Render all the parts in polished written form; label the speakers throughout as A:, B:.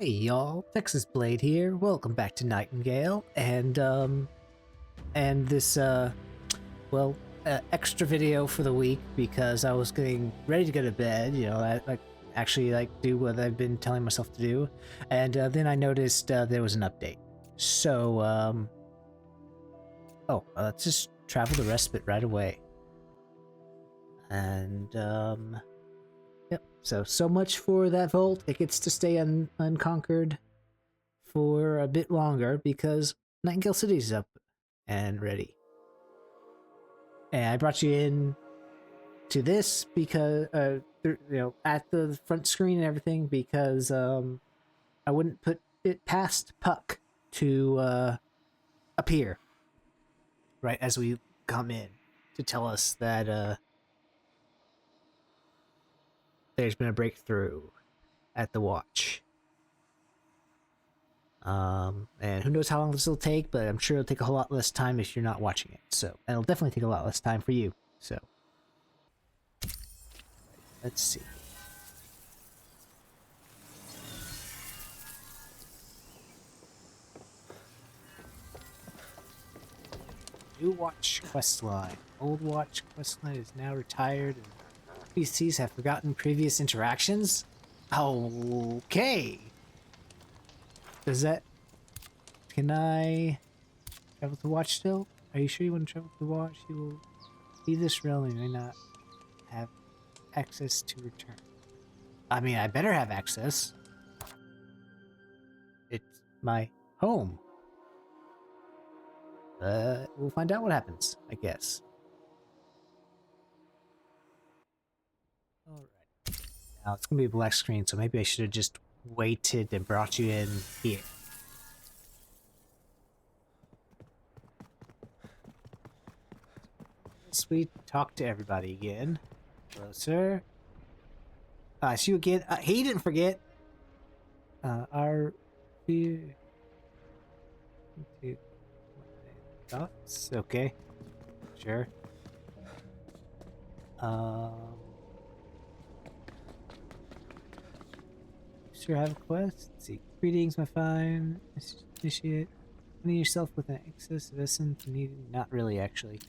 A: Hey y'all, Texas Blade here. Welcome back to Nightingale, and this extra video for the week because I was getting ready to go to bed. You know, I actually do what I've been telling myself to do, and then I noticed there was an update. So let's just travel the rest of it right away. And yep. So much for that vault. It gets to stay unconquered for a bit longer because Nightingale City's up and ready. And I brought you in to this because, at the front screen and everything because I wouldn't put it past Puck to appear right as we come in to tell us that there's been a breakthrough at the watch. And who knows how long this will take, but I'm sure it'll take a whole lot less time if you're not watching it. So, and it'll definitely take a lot less time for you. So, let's see. New watch questline. Old watch questline is now retired, and PCs have forgotten previous interactions. Okay. Does that? Can I travel to watch still? Are you sure you want to travel to watch? You will leave this realm and you may not have access to return. I mean, I better have access. It's my home. We'll find out what happens, I guess. Alright. Now it's gonna be a black screen, so maybe I should have just waited and brought you in here. We talk to everybody again. Hello, sir. It's you again. He didn't forget. Our fear. Thoughts? Okay. Sure. Sure, have a quest. Let's see. Greetings, my fine. Initiate. Finding yourself with an excess of essence needed. Not really, actually.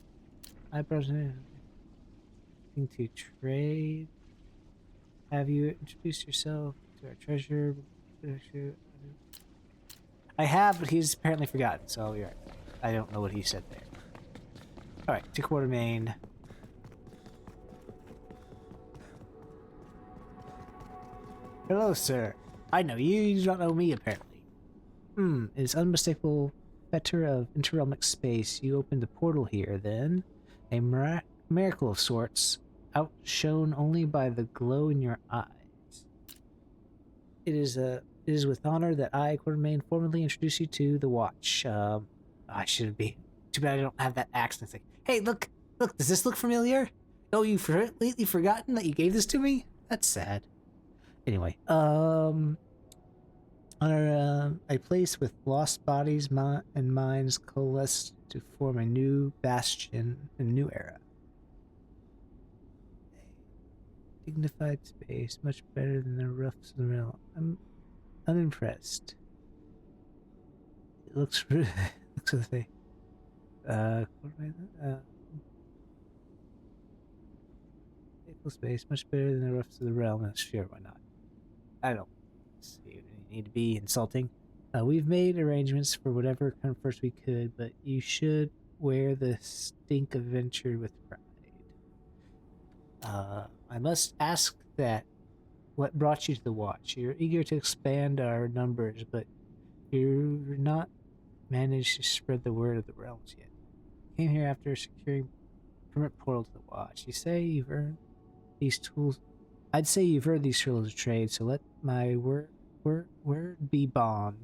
A: I brought in to trade. Have you introduced yourself to our treasure? I have, but he's apparently forgotten, so I'll be right. I don't know what he said there. Alright, to Quartermain. Hello, sir. I know you, you don't know me, apparently. It's unmistakable fetter of interrelmic space. You opened a portal here, then. A miracle of sorts, outshone only by the glow in your eyes. It is with honor that I, Quartermain, formally introduce you to the watch. I should be. Too bad I don't have that accent. It's like, hey, look, does this look familiar? Oh, you've completely forgotten that you gave this to me? That's sad. Anyway, honor a place with lost bodies and minds coalesced to form a new bastion, a new era. A dignified space, much better than the roughs of the realm. I'm unimpressed. It looks really, looks at the face. Space, much better than the roughs of the realm. Sure, why not? I don't see it need to be insulting. We've made arrangements for whatever comforts we could, but you should wear the stink of adventure with pride. I must ask that what brought you to the watch? You're eager to expand our numbers, but you're not managed to spread the word of the realms yet. Came here after securing permanent portal to the watch. You say you've earned these tools. I'd say you've earned these tools of trade, so let my word be bond.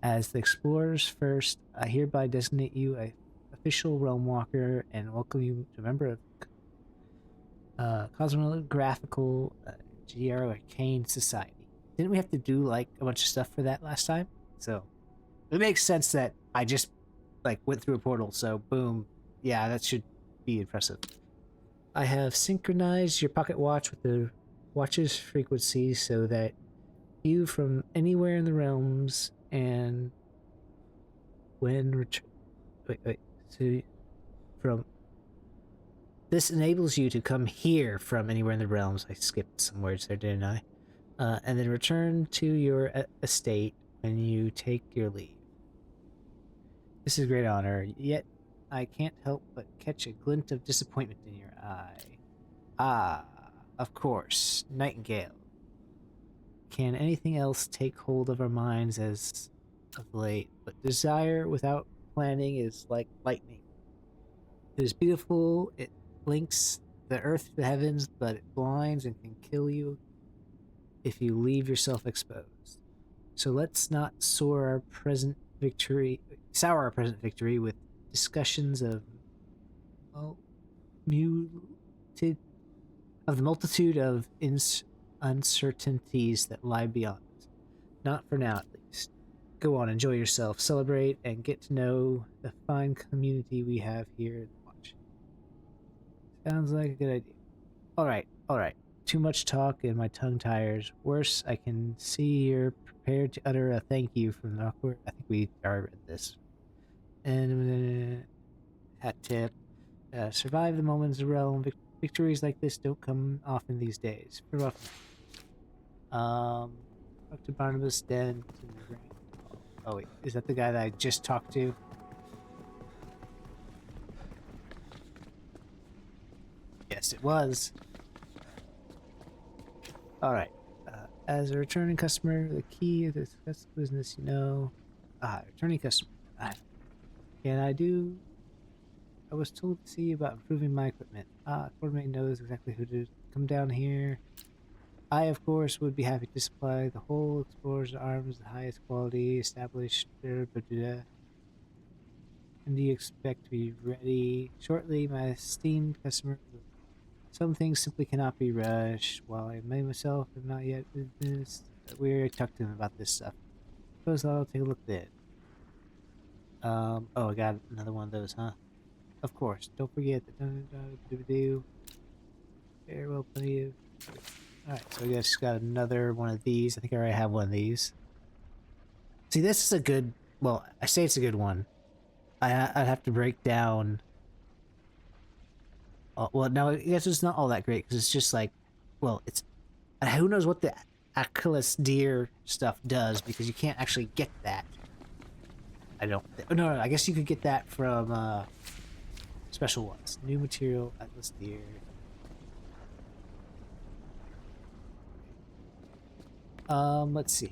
A: As the explorer's first, I hereby designate you a official realm walker and welcome you to a member of Cosmographical Geo Arcane Society. Didn't we have to do like a bunch of stuff for that last time? So it makes sense that I just went through a portal, so boom. Yeah, that should be impressive. I have synchronized your pocket watch with the watch's frequency so that you from anywhere in the realms, and when wait. So from this enables you to come here from anywhere in the realms. I skipped some words there, didn't I? And then return to your estate when you take your leave. This is a great honor, yet I can't help but catch a glint of disappointment in your eye. Ah, of course, Nightingale. Can anything else take hold of our minds as of late? But desire without planning is like lightning. It is beautiful, it links the earth to the heavens, but it blinds and can kill you if you leave yourself exposed. So let's not sour our present victory with discussions of muted of the multitude of uncertainties that lie beyond us. Not for now, at least. Go on, enjoy yourself, celebrate, and get to know the fine community we have here in the Watch. Sounds like a good idea. Alright. Too much talk and my tongue tires. Worse, I can see you're prepared to utter a thank you from the awkward. I think we already read this. And hat tip. Survive the moments of realm. Victories like this don't come often these days. Talk to Barnabas Dent and the Grand. Oh wait, is that the guy that I just talked to? Yes, it was. Alright. As a returning customer, the key of this business, you know. Returning customer. I was told to see about improving my equipment. Quartermain knows exactly who to come down here. I, of course, would be happy to supply the whole Explorer's arms, the highest quality, established. And do you expect to be ready shortly, my esteemed customer? Some things simply cannot be rushed. While I myself am not yet business, we already talked to him about this stuff. Suppose I'll take a look then. Oh, I got another one of those, huh? Of course. Don't forget the farewell, plenty of. Alright, so I guess got another one of these. I think I already have one of these. See, this is a good. Well, I say it's a good one. I'd have to break down. Well, no, I guess it's not all that great because it's just like, well, it's who knows what the Achilles deer stuff does because you can't actually get that. I don't. No, I guess you could get that from special ones. New material, Atlas deer. Let's see.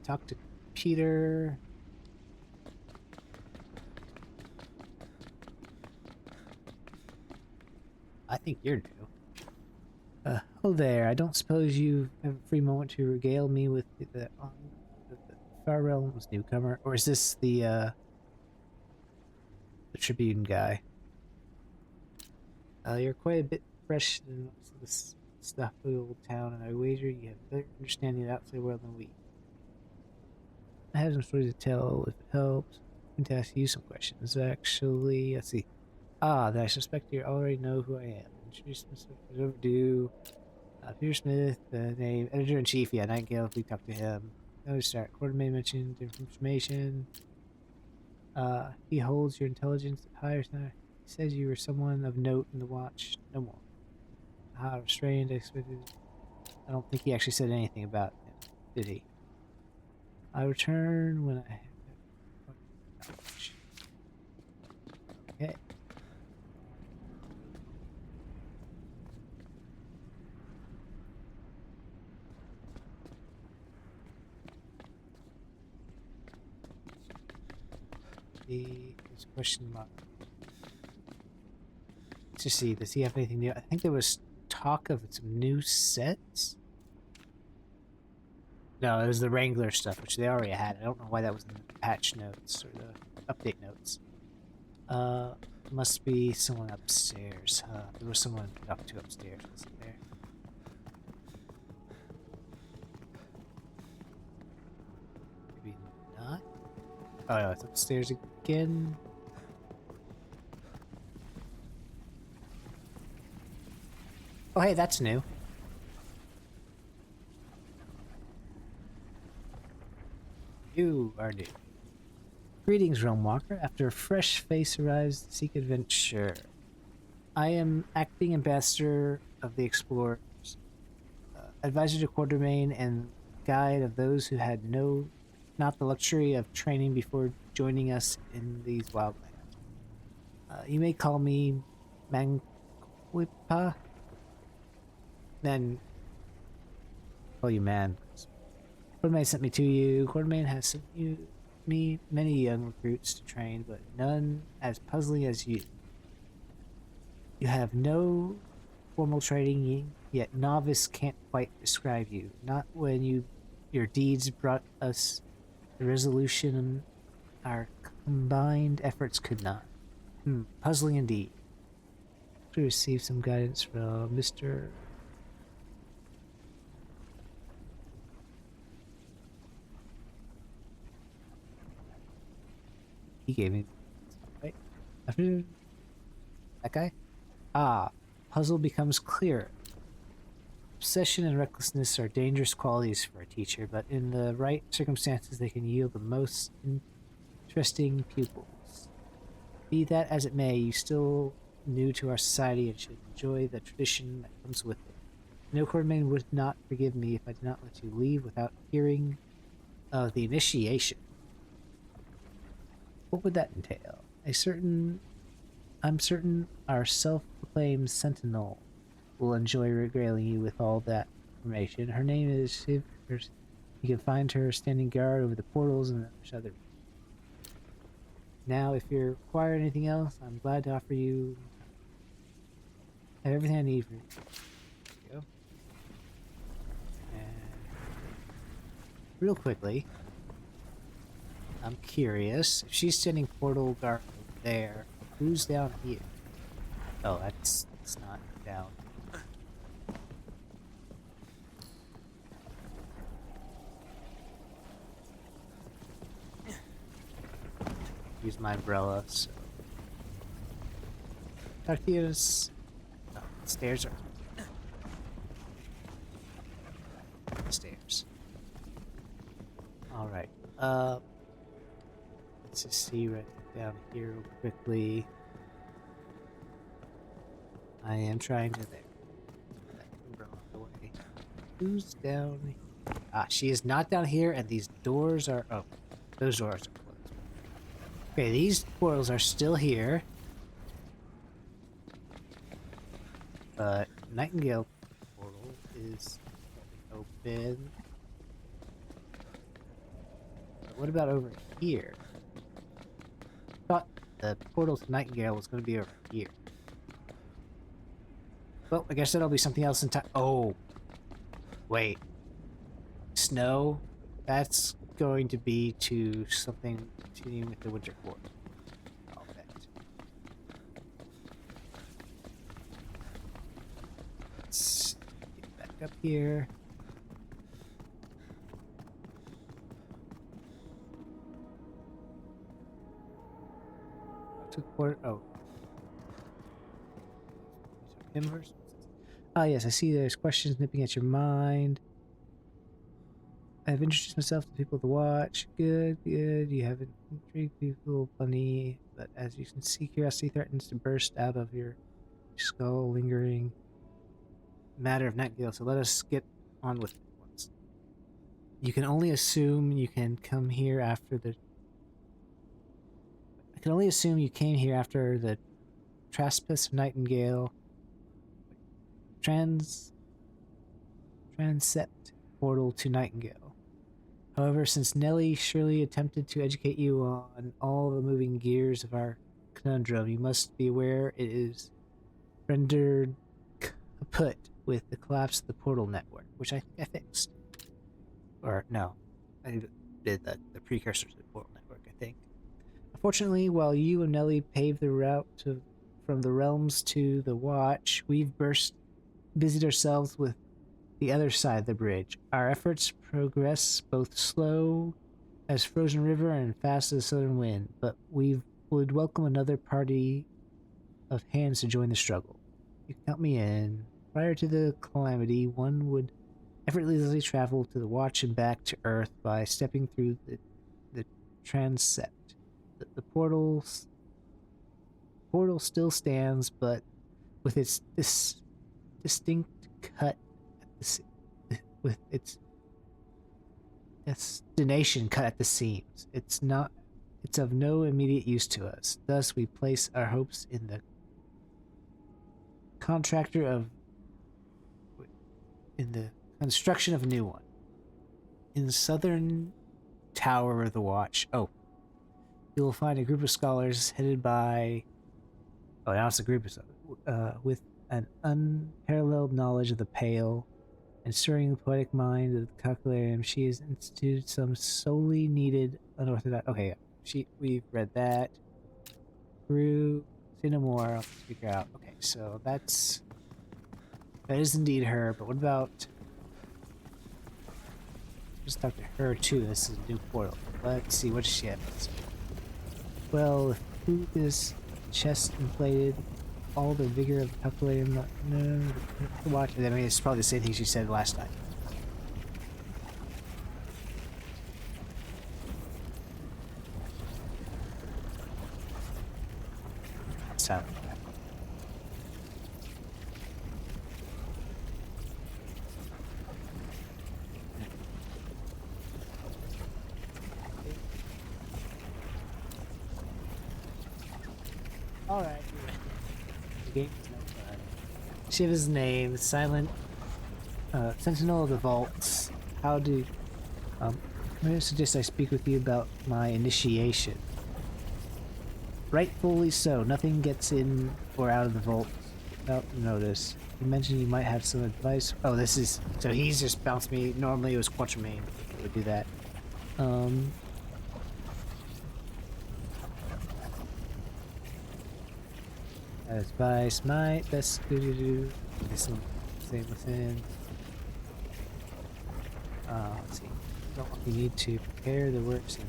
A: Talk to Peter. I think you're new. Oh there, I don't suppose you have a free moment to regale me with the Far Realms newcomer? Or is this the Tribune guy? You're quite a bit fresh in most of this stuff of the old town, and I wager you have a better understanding of the outside world than we. I have some stories to tell if it helps. I'm going to ask you some questions. Actually, let's see. Then I suspect you already know who I am. Introduce myself as overdue. Peter Smith, the name, editor-in-chief. Yeah, Nightingale, if we talk to him. No start. Quartermain mentioned information. He holds your intelligence at higher standard. He says you were someone of note in the Watch. No more. Restrained, expected. I don't think he actually said anything about him, did he? I return when I have knowledge. Okay. There's a question mark. Let's just see. Does he have anything new? I think there was talk of some new sets. No, it was the Wrangler stuff, which they already had. I don't know why that was in the patch notes or the update notes. Must be someone upstairs, huh? There was someone to talk to upstairs, wasn't there? Maybe not. Oh no, it's upstairs again. Oh hey, that's new. You are new. Greetings, Realm Walker. After a fresh face arrives to seek adventure. I am acting ambassador of the explorers, advisor to Quartermain, and guide of those who had not the luxury of training before joining us in these wildlands. You may call me Manquipa. Then call you Man. Quartermain sent me to you. Quartermain has sent me many young recruits to train, but none as puzzling as you. You have no formal training, yet novice can't quite describe you. Not when your deeds brought us the resolution our combined efforts could not. Puzzling indeed. To receive some guidance from Mr. He gave me, right? After that guy? Ah, puzzle becomes clearer. Obsession and recklessness are dangerous qualities for a teacher, but in the right circumstances they can yield the most interesting pupils. Be that as it may, you still new to our society and should enjoy the tradition that comes with it. No Quartermain would not forgive me if I did not let you leave without hearing of the initiation. What would that entail? I'm certain our self-proclaimed sentinel will enjoy regaling you with all that information. Her name is Shiv. You can find her standing guard over the portals and other. Now, if you require anything else, I'm glad to offer you. I have everything I need for you. There you go. And real quickly, I'm curious if she's standing portal guard over there. Who's down here? Oh, that's not down. Use my umbrella, so talk to you. No, stairs are stairs. All right. Let's just see right down here real quickly. I am trying to there. That umbrella away. Who's down here? Ah, she is not down here, and these doors are open. Those doors are closed. Okay, these portals are still here. But Nightingale portal is open. But what about over here? I thought the portal to Nightingale was going to be over here. Well, I guess that'll be something else in time. Oh, wait. Snow? That's going to be to something continuing with the winter court. I'll bet. Let's get back up here. Oh. Him first? Ah, yes, I see there's questions nipping at your mind. I have introduced myself to people to watch. Good, good. You haven't intrigued people plenty, but as you can see, curiosity threatens to burst out of your skull, lingering matter of Nightingale. So let us get on with it once. You can only assume you can come here after the. I can only assume you came here after the trespass of Nightingale. Transept portal to Nightingale. However, since Nellie surely attempted to educate you on all the moving gears of our conundrum, you must be aware it is rendered kaput with the collapse of the portal network, which I think I fixed. Or, no, I did the precursor to the portal network, I think. Unfortunately, while you and Nellie paved the route from the realms to the Watch, we've busied ourselves with the other side of the bridge. Our efforts progress both slow as frozen river and fast as southern wind, but we would welcome another party of hands to join the struggle. You can count me in. Prior to the calamity, one would effortlessly travel to the Watch and back to Earth by stepping through the transept. The portal still stands, but with its distinct cut at with its destination cut at the seams. It's of no immediate use to us. Thus, we place our hopes in the construction of a new one. In the southern tower of the watch. Oh. You will find a group of scholars headed by... Oh, now it's a group of... with an unparalleled knowledge of the Pale and stirring the poetic mind of the Calcularium. She has instituted some solely needed unorthodox... Okay, we've read that. Through... Say no more. I'll figure out. Okay, so that is indeed her, but what about... Just talk to her too. This is a new portal. Let's see, what does she have? Well, if who is chest inflated, all the vigor of the calculator, no, watch. I mean, it's probably the same thing she said last time. So. Alright. The game is no fun. Shiva's name, Silent Sentinel of the Vaults. How do... I'm going to suggest I speak with you about my initiation. Rightfully so. Nothing gets in or out of the vault without notice. You mentioned you might have some advice. Oh, this is... So he's just bounced me. Normally it was Quattramain that would do that. Advice might best do. This one, same within. Let's see. You need to prepare the works, and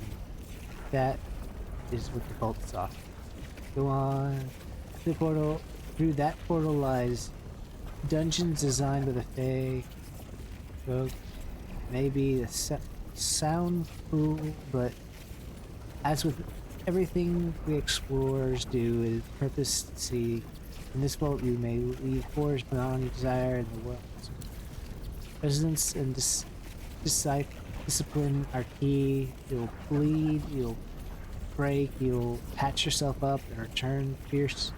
A: that is what the vault is off. Go on. The portal. Through that portal lies dungeons designed by the Fae. Rogue. Maybe the sound cool, but as with everything we explorers do is purpose to see. In this vault you may leave forged beyond your desire in the world. Resonance and discipline are key. You'll bleed, you'll break, you'll patch yourself up and return fierce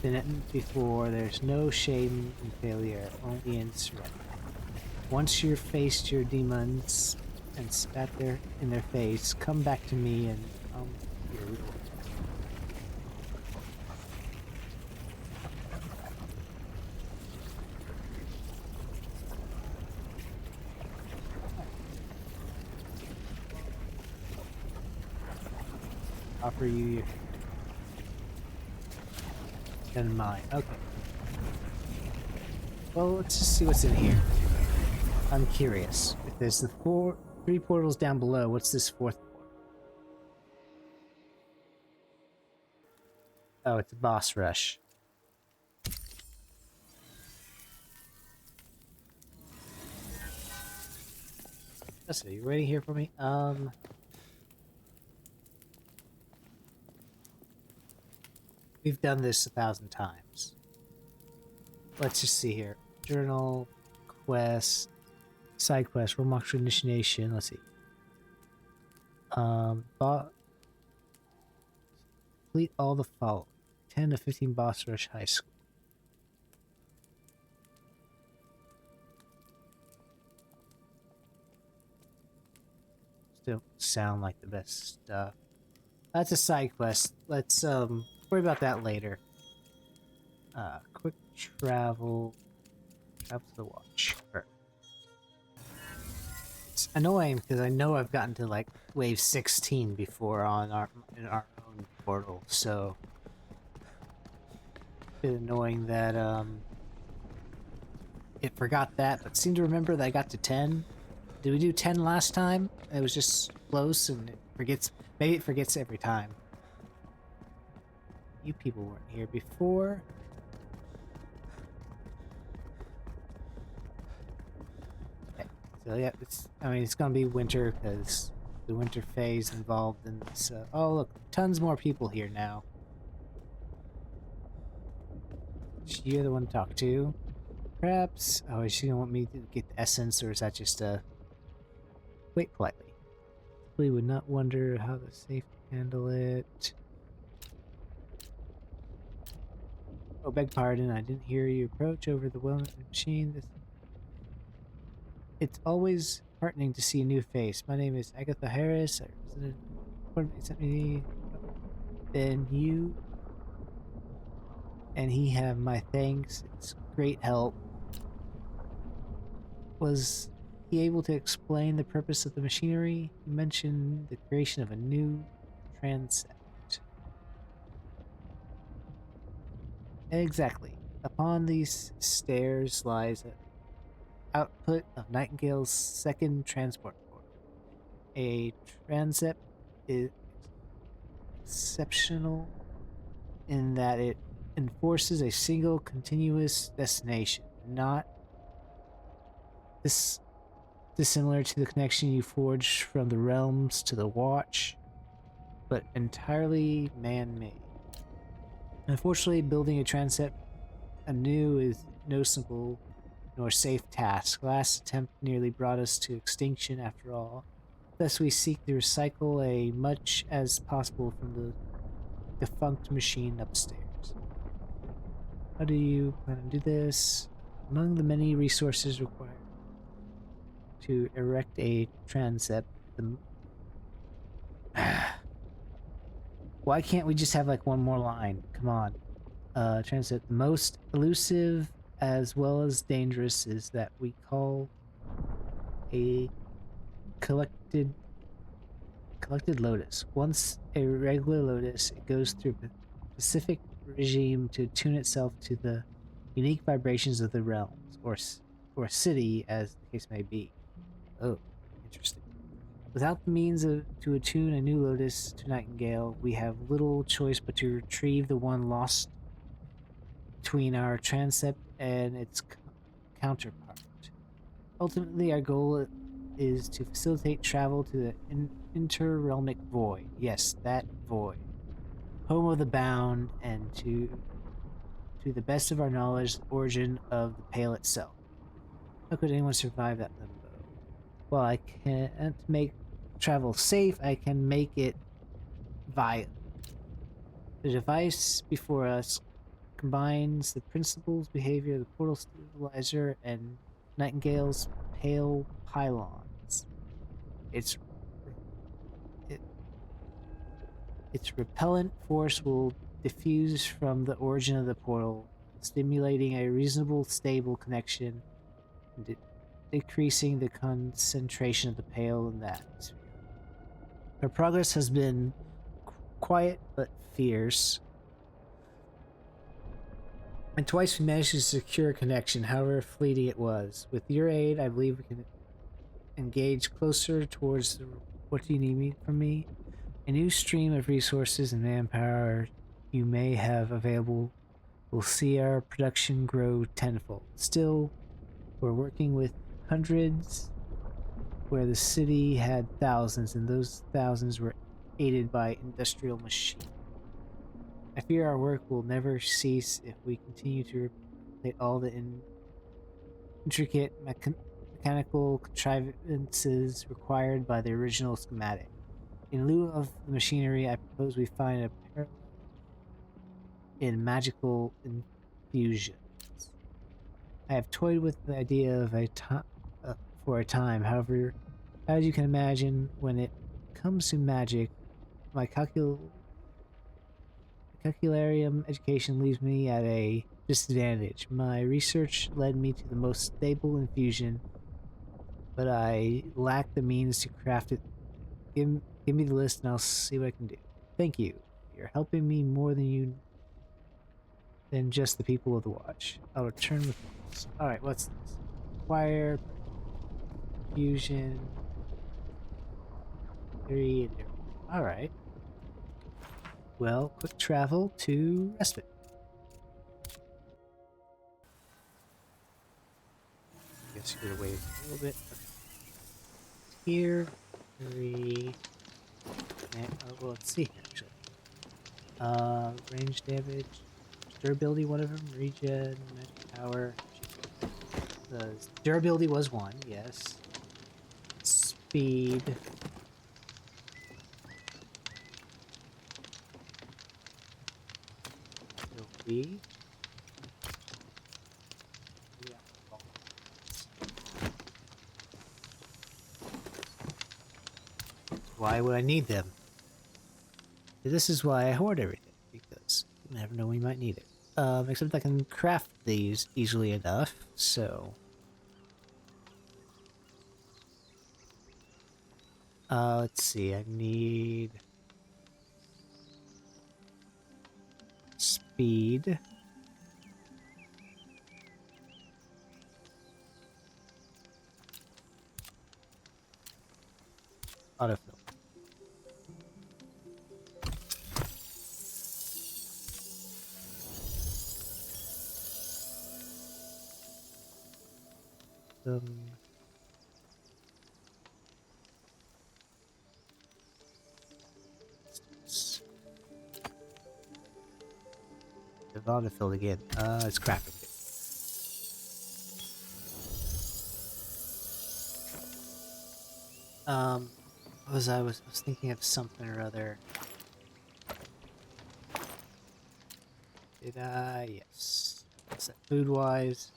A: than before. There's no shame in failure, only in surrender. Once you've faced your demons and spat in their face, come back to me and your reward. Offer you your and mine. Okay. Well, let's just see what's in here. I'm curious. If there's the three portals down below, what's this fourth portal? Oh, it's a boss rush. Are you ready here for me? We've done this 1,000 times. Let's just see here. Journal, quest, side quest, Romox initiation. Let's see. Complete all the following. 10 to 15 boss rush high school. Still sound like the best stuff. That's a side quest. Let's worry about that later. Quick travel. Travel to the watch. It's annoying because I know I've gotten to like wave 16 before in our own portal, so a bit annoying that it forgot that, but seem to remember that I got to 10. Did we do 10 last time? It was just close and it forgets. Maybe it forgets every time. You people weren't here before. Okay. So yeah, it's gonna be winter because the winter phase involved in this. Oh, look, tons more people here now. You're the one to talk to. Perhaps. Oh, is she gonna want me to get the essence, or is that just wait politely? We would not wonder how the safe handle it. Oh, beg pardon, I didn't hear you approach over the well machine. It's always heartening to see a new face. My name is Agatha Harris. I represented sent me then you and he have my thanks. It's great help. Was he able to explain the purpose of the machinery? You mentioned the creation of a new transept. Exactly. Upon these stairs lies an output of Nightingale's second transport portal. A transept is exceptional in that it enforces a single continuous destination, not this dissimilar to the connection you forged from the realms to the watch, but entirely man-made. Unfortunately, building a transept anew is no simple nor safe task. Last attempt nearly brought us to extinction after all. Thus we seek to recycle as much as possible from the defunct machine upstairs. How do you plan to do this? Among the many resources required to erect a transept, why can't we just have like one more line? Come on. Transept, the most elusive as well as dangerous is that we call a collected lotus. Once a regular lotus, it goes through a specific regime to tune itself to the unique vibrations of the realms, or city, as the case may be. Oh, interesting. Without the means to attune a new lotus to Nightingale, we have little choice but to retrieve the one lost between our transept and its counterpart. Ultimately, our goal is to facilitate travel to the interrealmic void. Yes, that void. Home of the bound, and to the best of our knowledge, the origin of the Pale itself. How could anyone survive that limbo? Well, I can't make travel safe, I can make it viable. The device before us combines the principles behavior of the portal stabilizer and Nightingale's pale pylons. Its it, its repellent force will diffuse from the origin of the portal, stimulating a reasonable stable connection and decreasing the concentration of the pale in the atmosphere. Our progress has been quiet but fierce, and twice we managed to secure a connection, however fleeting it was. With your aid, I believe we can engage closer towards what do you need from me? A new stream of resources and manpower you may have available will see our production grow tenfold. Still, we're working with hundreds where the city had thousands, and those thousands were aided by industrial machines. I fear our work will never cease if we continue to replace all the intricate mechanical contrivances required by the original schematic. In lieu of the machinery, I propose we find a parallel in magical infusions. I have toyed with the idea of for a time. However, as you can imagine, when it comes to magic, my calcularium education leaves me at a disadvantage. My research led me to the most stable infusion, but I lack the means to craft it. Give me the list and I'll see what I can do. Thank you. You're helping me more than just the people of the watch. I'll return with this. Alright, what's this? Acquire fusion 3. Alright. Well, quick travel to Respite. I guess you're gonna wait a little bit here. 3. And, well, let's see here, actually. Range damage, durability, one of them, regen, magic power. The durability was 1, yes. Speed. Will be. Yeah. Why would I need them? This is why I hoard everything, because you never know when you might need it. Except I can craft these easily enough, so... let's see, I need... Speed. Autofill. The autofill again. It's crafting it. I was thinking of something or other. Did I? Yes. What's that? Food-wise.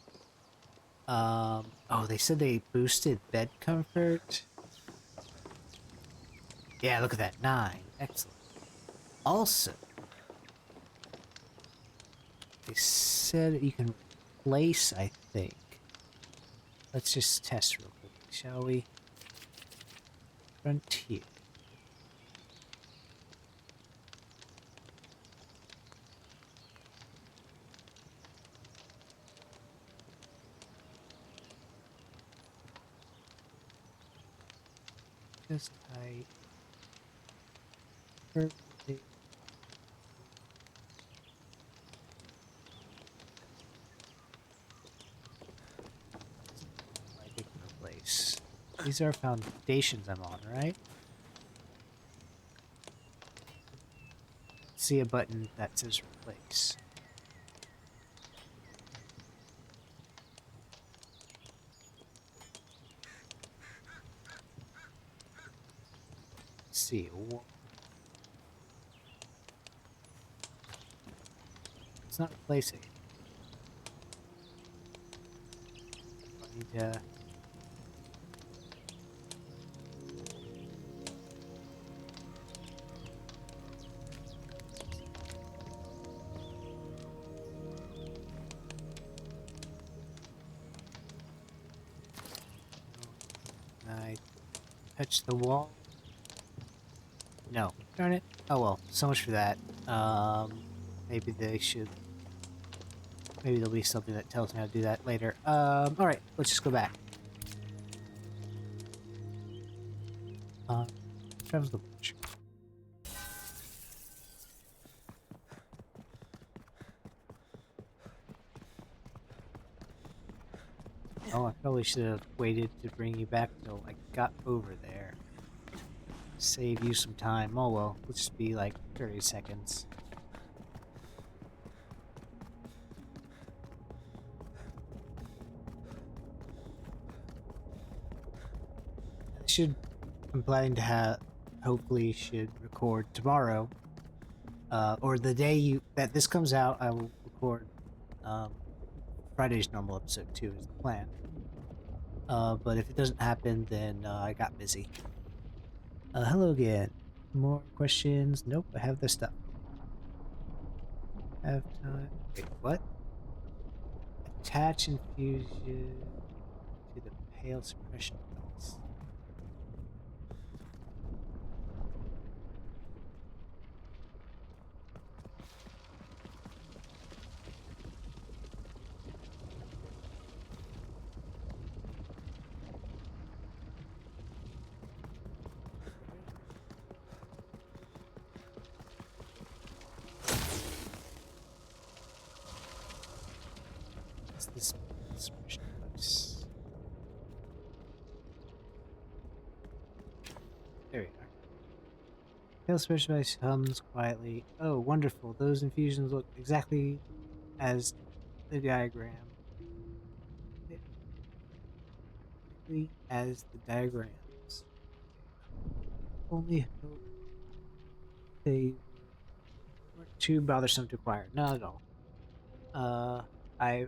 A: Oh, they said they boosted bed comfort. Yeah, look at that. 9. Excellent. Also, they said you can replace, I think. Let's just test real quick, shall we? Frontier. Just type perfect. Like it can replace. These are foundations I'm on, right? See a button that says replace. Let's see. It's not replacing. I need to... I touch the wall? No. Darn it. Oh well, so much for that. Maybe they should... Maybe there'll be something that tells me how to do that later. Alright, let's just go back. Travels the bush. Oh, I probably should have waited to bring you back till I got over there. Save you some time. Oh well, let's just be like 30 seconds. I'm planning to have, hopefully should record tomorrow. Or the day that this comes out, I will record, Friday's normal episode 2 is the plan. But if it doesn't happen, then, I got busy. Hello again. More questions? Nope, I have the stuff. Have time. Wait, what? Attach infusion to the pale suppression device. What's this suppression device? There we are. Tail specialized hums quietly. Oh, wonderful. Those infusions look exactly as the diagram. Exactly as the diagrams. Only hope they weren't too bothersome to acquire. Not at all. Uh, I,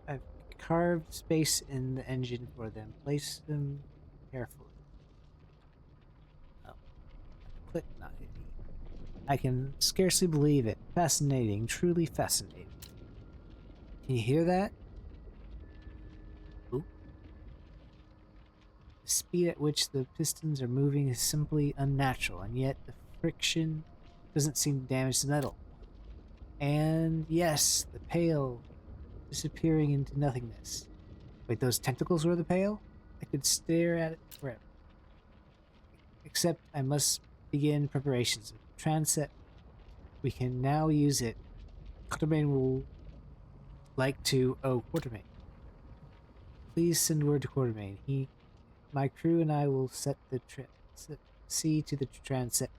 A: I've carved space in the engine for them. Place them carefully. Oh, click, not hit E. I can scarcely believe it. Fascinating, truly fascinating. Can you hear that? Ooh. The speed at which the pistons are moving is simply unnatural, and yet the friction doesn't seem to damage the metal. And yes, the pail disappearing into nothingness. Wait, those tentacles were the pail? I could stare at it forever. Except I must begin preparations. Transit, we can now use it. Quatermain will like to. Oh, Quatermain. Please send word to Quatermain. My crew and I will set the see to the transit.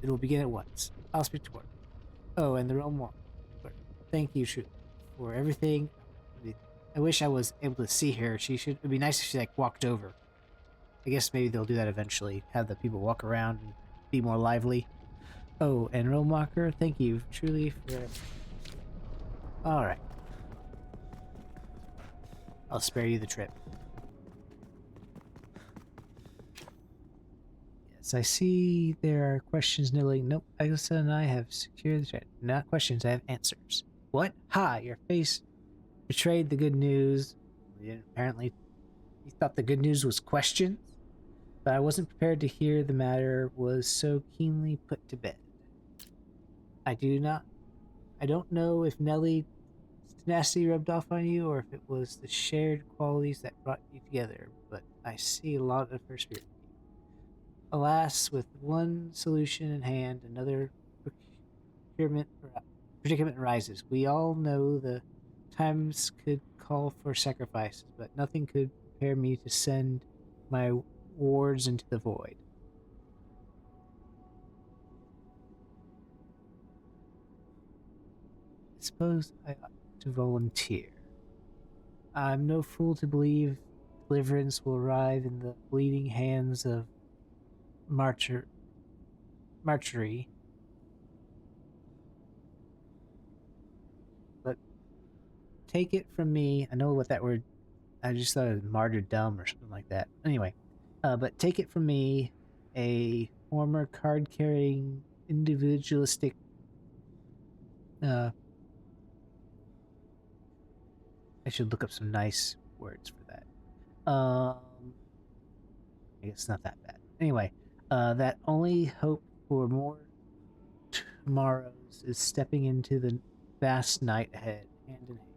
A: It will begin at once. I'll speak to Quatermain. Oh, and the realm walk. Thank you, True, for everything. I wish I was able to see her. It'd be nice if she like walked over. I guess maybe they'll do that eventually. Have the people walk around and be more lively. Oh, and Realm Walker, thank you truly for everything. Alright. I'll spare you the trip. Yes, I see there are questions nibbling. Nope, Agatha and I have secured the trip. Not questions, I have answers. What? Ha! Your face betrayed the good news. Apparently, you thought the good news was questions? But I wasn't prepared to hear the matter was so keenly put to bed. I don't know if Nellie's tenacity rubbed off on you or if it was the shared qualities that brought you together, but I see a lot of her spirit. Alas, with one solution in hand, another predicament arises. We all know the times could call for sacrifices, but nothing could prepare me to send my wards into the void. I suppose I ought to volunteer. I'm no fool to believe deliverance will arrive in the bleeding hands of Marjorie, but take it from me. I know what that word. I just thought it was martyrdom or something like that. Anyway, but take it from me, a former card-carrying, individualistic. I should look up some nice words for that. I guess it's not that bad. Anyway, that only hope for more tomorrows is stepping into the vast night ahead, hand in hand.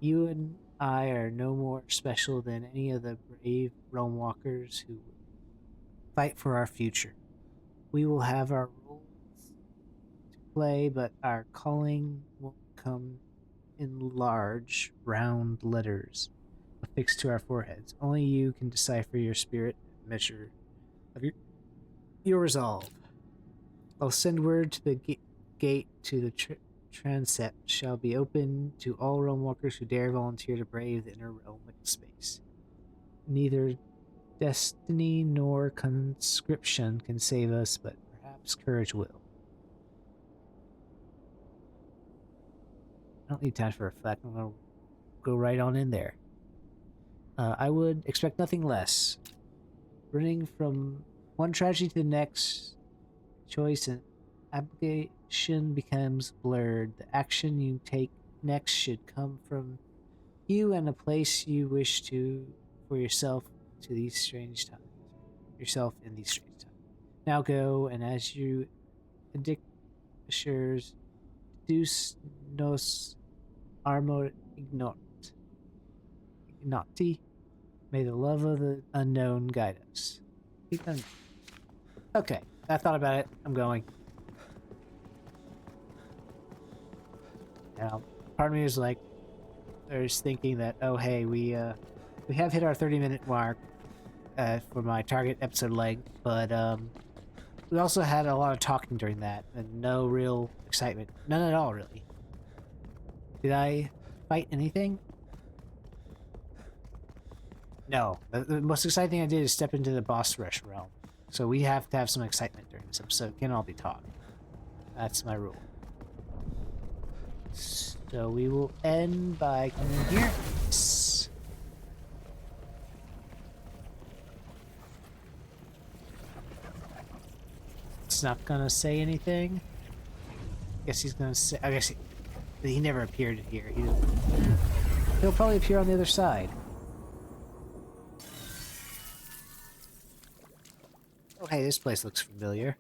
A: You and I are no more special than any of the brave realm walkers who fight for our future. We will have our roles to play, but our calling won't come in large, round letters affixed to our foreheads. Only you can decipher your spirit and measure of your resolve. I'll send word to the gate to the transept shall be open to all realm walkers who dare volunteer to brave the inner realmic space. Neither destiny nor conscription can save us, but perhaps courage will. I don't need time to reflect. I'm going to go right on in there. I would expect nothing less. Running from one tragedy to the next, choice and application becomes blurred. The action you take next should come from you and a place you wish to for yourself to these strange times. Yourself in these strange times. Now go, and as you edict assures, deduce nos armor ignoti. May the love of the unknown guide us. Okay, I thought about it. I'm going. Now, part of me is like, there's thinking that, oh hey, we have hit our 30-minute mark. for my target episode length, but we also had a lot of talking during that, and no real excitement. None at all, really. Did I fight anything? No. The most exciting thing I did is step into the boss rush realm. So we have to have some excitement during this episode. It can't all be talk. That's my rule. So we will end by coming in here. Yes. It's not gonna say anything. Guess he's gonna say. I guess he never appeared here. He'll probably appear on the other side. Oh, hey, this place looks familiar.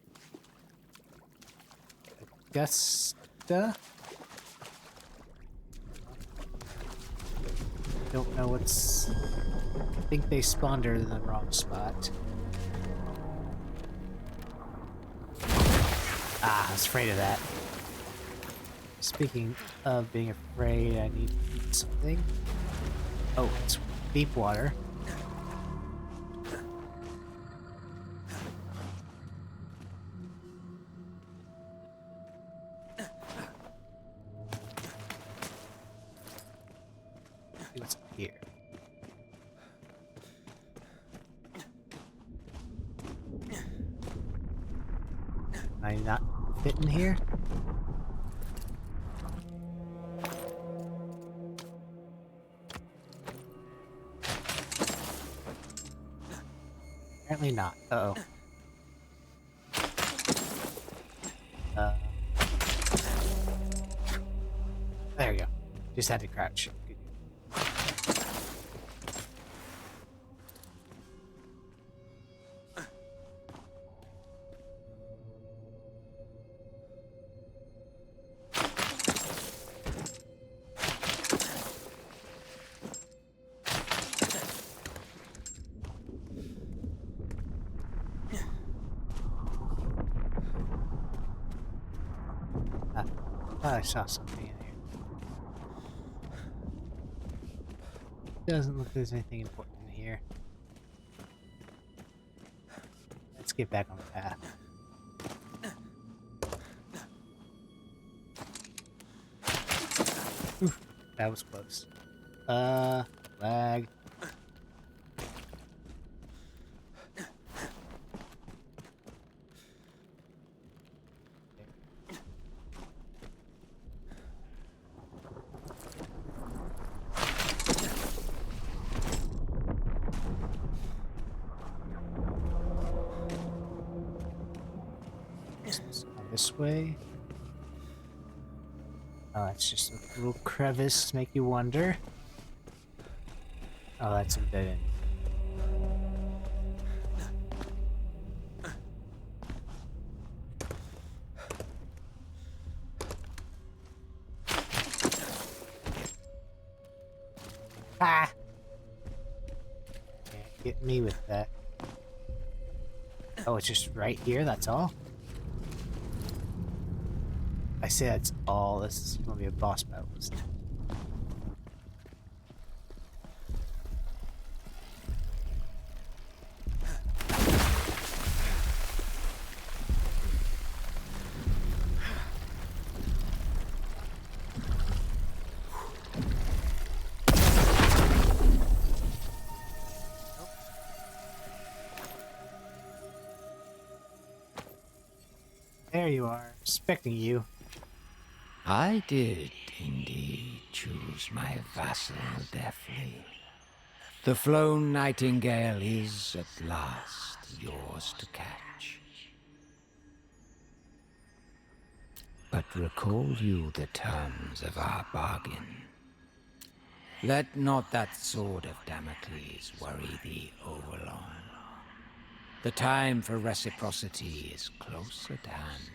A: Augusta? Don't know what's... I think they spawned her in the wrong spot. Ah, I was afraid of that. Speaking of being afraid, I need to eat something. Oh, it's deep water. See what's up here. Am I not fit in here? Apparently not. Uh-oh. There we go. Just had to crouch. Good. I saw something in here. Doesn't look like there's anything important in here. Let's get back on the path. Oof, that was close. Lag. This way. Oh, that's just a little crevice to make you wonder. Oh, that's a dead end. Ah! Can't get me with that. Oh, it's just right here, that's all? I say that's all. This is gonna be a boss battle, isn't it? There you are, expecting you.
B: I did indeed choose my vassal deftly. The flown Nightingale is at last yours to catch. But recall you the terms of our bargain. Let not that sword of Damocles worry thee overlong. The time for reciprocity is close at hand.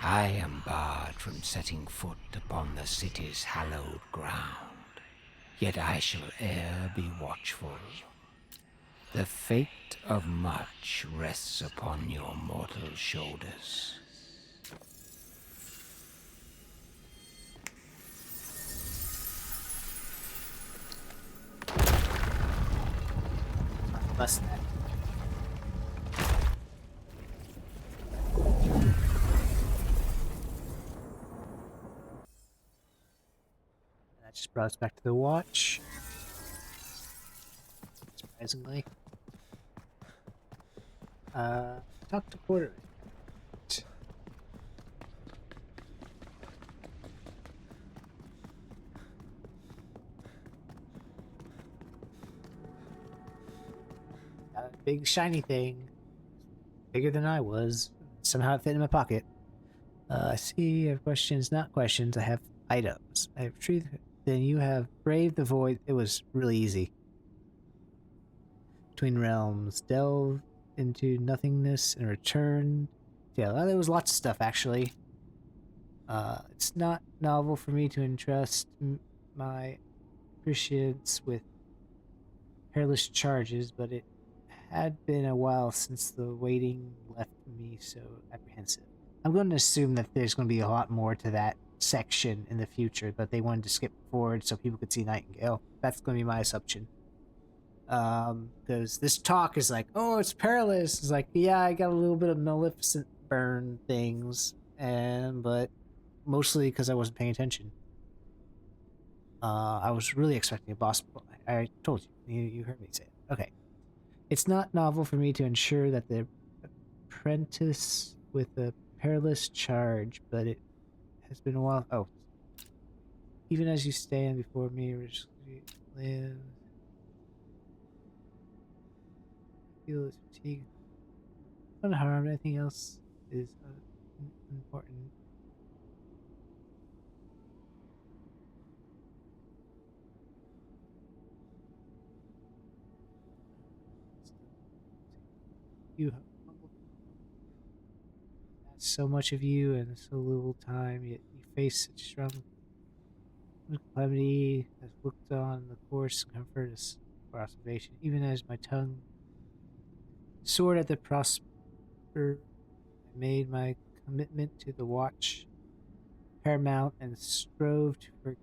B: I am barred from setting foot upon the city's hallowed ground, yet I shall e'er be watchful. The fate of much rests upon your mortal shoulders.
A: bust that. And that just brought us back to the watch. Surprisingly. Talk to Quartermain. Got a big shiny thing. Bigger than I was. Somehow it fit in my pocket. I see you have questions, not questions. I have items. I have truth. Then you have braved the void. It was really easy. Between realms. Delve into nothingness and return. Yeah, there was lots of stuff actually. It's not novel for me to entrust my prescience with perilous charges, but it had been a while since the waiting left me so apprehensive. I'm going to assume that there's going to be a lot more to that section in the future, but they wanted to skip forward so people could see Nightingale. That's going to be my assumption. Because this talk is like, oh, it's perilous. It's like, yeah, I got a little bit of Maleficent burn things, but mostly because I wasn't paying attention. I was really expecting a boss. I told you. You heard me say it. Okay. It's not novel for me to ensure that the apprentice with a perilous charge, but it has been a while. Oh. Even as you stand before me, live. I feel its fatigue. Unharmed. Anything else is important. You so much of you and so little time, yet you face such strong calamity, has looked on the course and comfort us for observation, even as my tongue soared at the prosper. I made my commitment to the watch paramount and strove to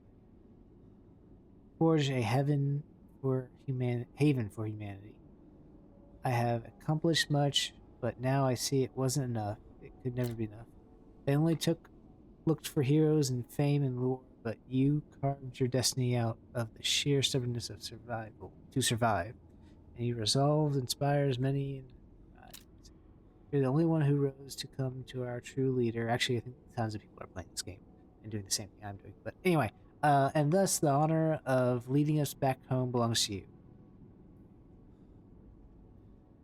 A: forge a haven for humanity. I have accomplished much, but now I see it wasn't enough. It could never be enough. I only looked for heroes and fame and lore, but you carved your destiny out of the sheer stubbornness of survival to survive, and your resolve inspires many. You're the only one who rose to come to our true leader. Actually, I think tons of people are playing this game and doing the same thing I'm doing. But anyway, and thus the honor of leading us back home belongs to you.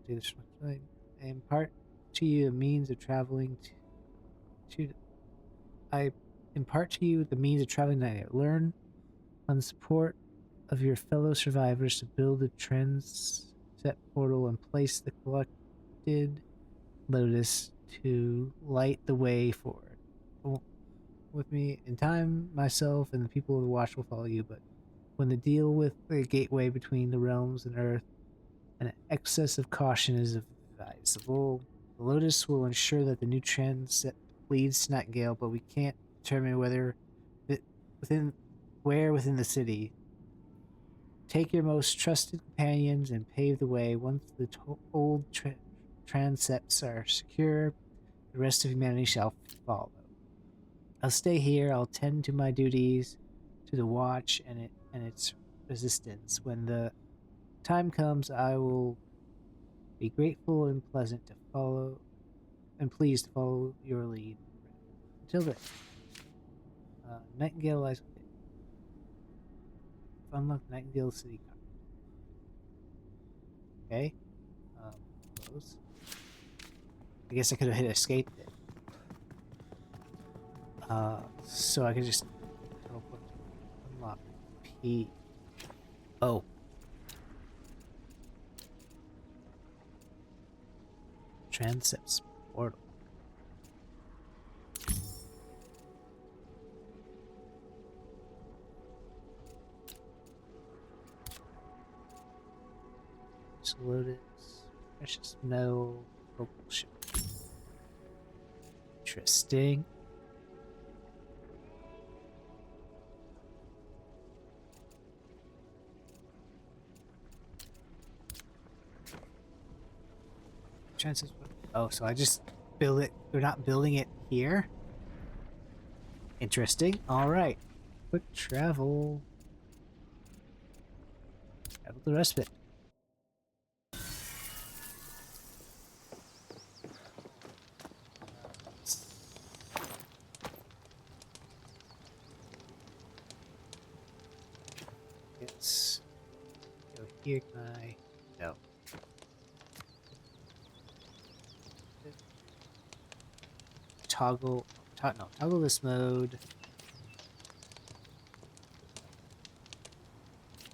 A: Do this. I impart to you the means of traveling I impart to you the means of traveling tonight. Learn on the support of your fellow survivors to build a transit portal and place the collected Lotus to light the way forward. With me in time, myself and the people of the Watch will follow you, but when the deal with the gateway between the realms and Earth, an excess of caution is advisable. The Lotus will ensure that the new transit leads to Nightingale, but we can't determine whether within the city. Take your most trusted companions and pave the way. Once the old transepts are secure, the rest of humanity shall follow. I'll stay here. I'll tend to my duties, to the watch and its resistance. When the time comes, I will be grateful and pleasant to follow, and pleased to follow your lead. Until then, Nightingale lies within. Unlock Nightingale City card. Okay. Close. I guess I could have hit escape then. So I could just teleport to unlock P. Oh. Transepts portal. Lotus, precious metal, propulsion. Interesting. chances? Oh, so I just build it. We're not building it here. Interesting. All right. Quick travel. Travel to respite. Let's go here. Can I? No. Toggle. No, toggle this mode.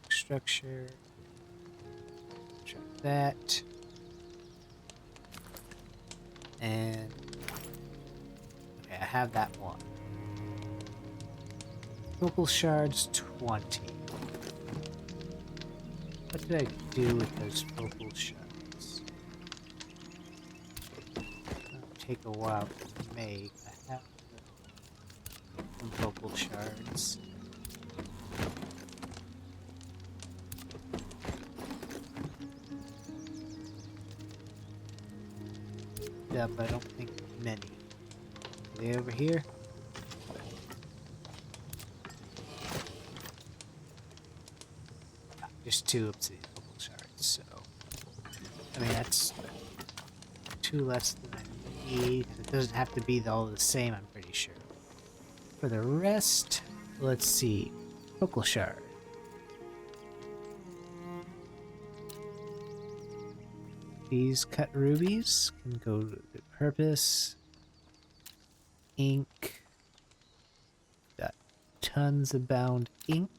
A: Structure. Try that. And okay, I have that one. Focal shards 20. What did I do with those focal shards? It'll take a while to make. I have some focal shards. Yeah, but I don't think many. Are they over here? Just 2 obsidian focal shards, so I mean that's 2 less than I need. It doesn't have to be all the same, I'm pretty sure. For the rest, let's see. Focal shard. These cut rubies can go to good purpose. Ink. Got tons of bound ink.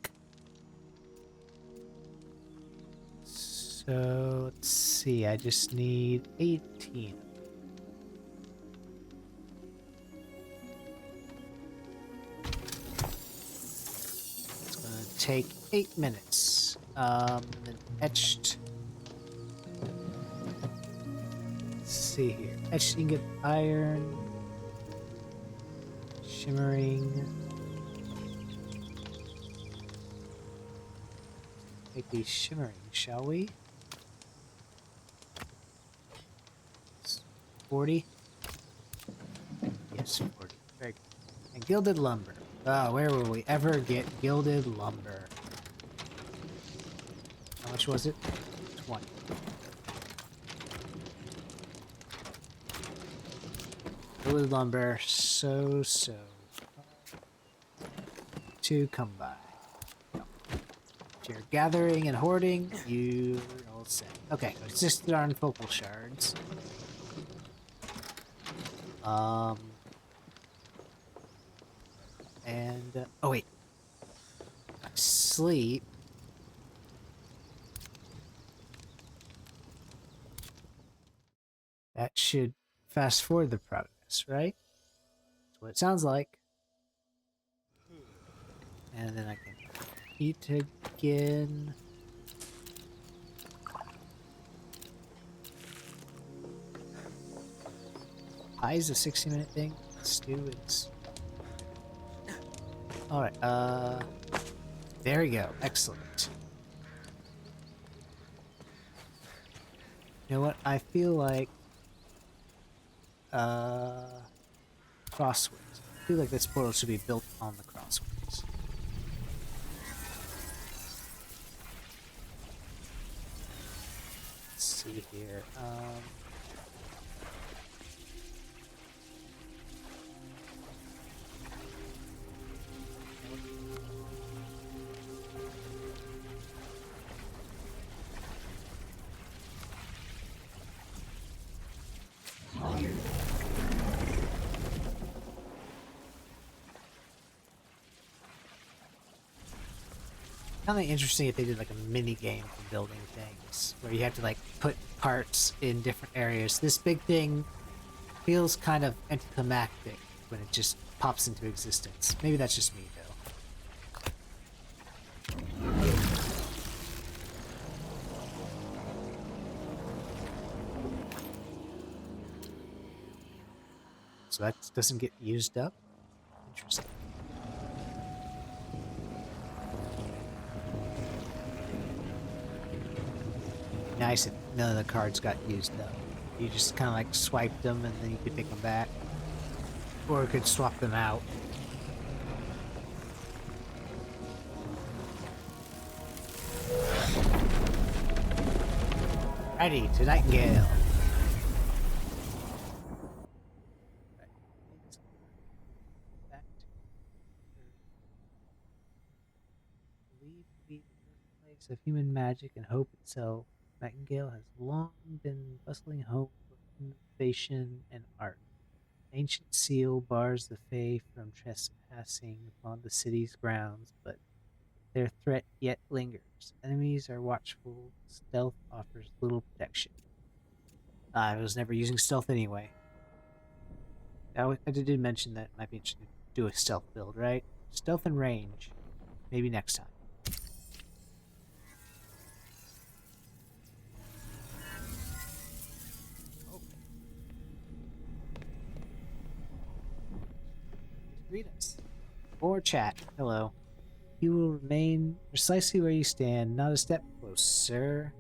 A: So let's see, I just need 18. It's gonna take 8 minutes. And etched. Let's see here. Etched ingot iron. Shimmering. Take these shimmering, shall we? 40? Yes, 40. Very good. And gilded lumber. Ah, where will we ever get gilded lumber? How much was it? 20. Gilded lumber, so to come by. If you're gathering and hoarding, you're all set. Okay, it's just darn focal shards. And oh wait, sleep. That should fast forward the progress, right? That's what it sounds like. And then I can eat again. Pie is a 60-minute thing. Stew is. Alright, there we go. Excellent. You know what? I feel like crossways. I feel like this portal should be built on the crossways. Let's see here. Kind of interesting if they did like a mini game for building things where you have to like put parts in different areas. This big thing feels kind of anticlimactic when it just pops into existence. Maybe that's just me though. So that doesn't get used up. Interesting. Nice if none of the cards got used up. You just kind of like swiped them and then you could take them back. Or you could swap them out. Righty, to Nightingale. Right. Back to Earth. Believed to be the birthplace of human magic and hope itself, Nightingale has long been bustling home for innovation and art. Ancient seal bars the Fae from trespassing upon the city's grounds, but their threat yet lingers. Enemies are watchful. Stealth offers little protection. I was never using stealth anyway. I did mention that it might be interesting to do a stealth build, right? Stealth and range. Maybe next time. Oh. Greet us. Or chat. Hello. You will remain precisely where you stand, not a step closer.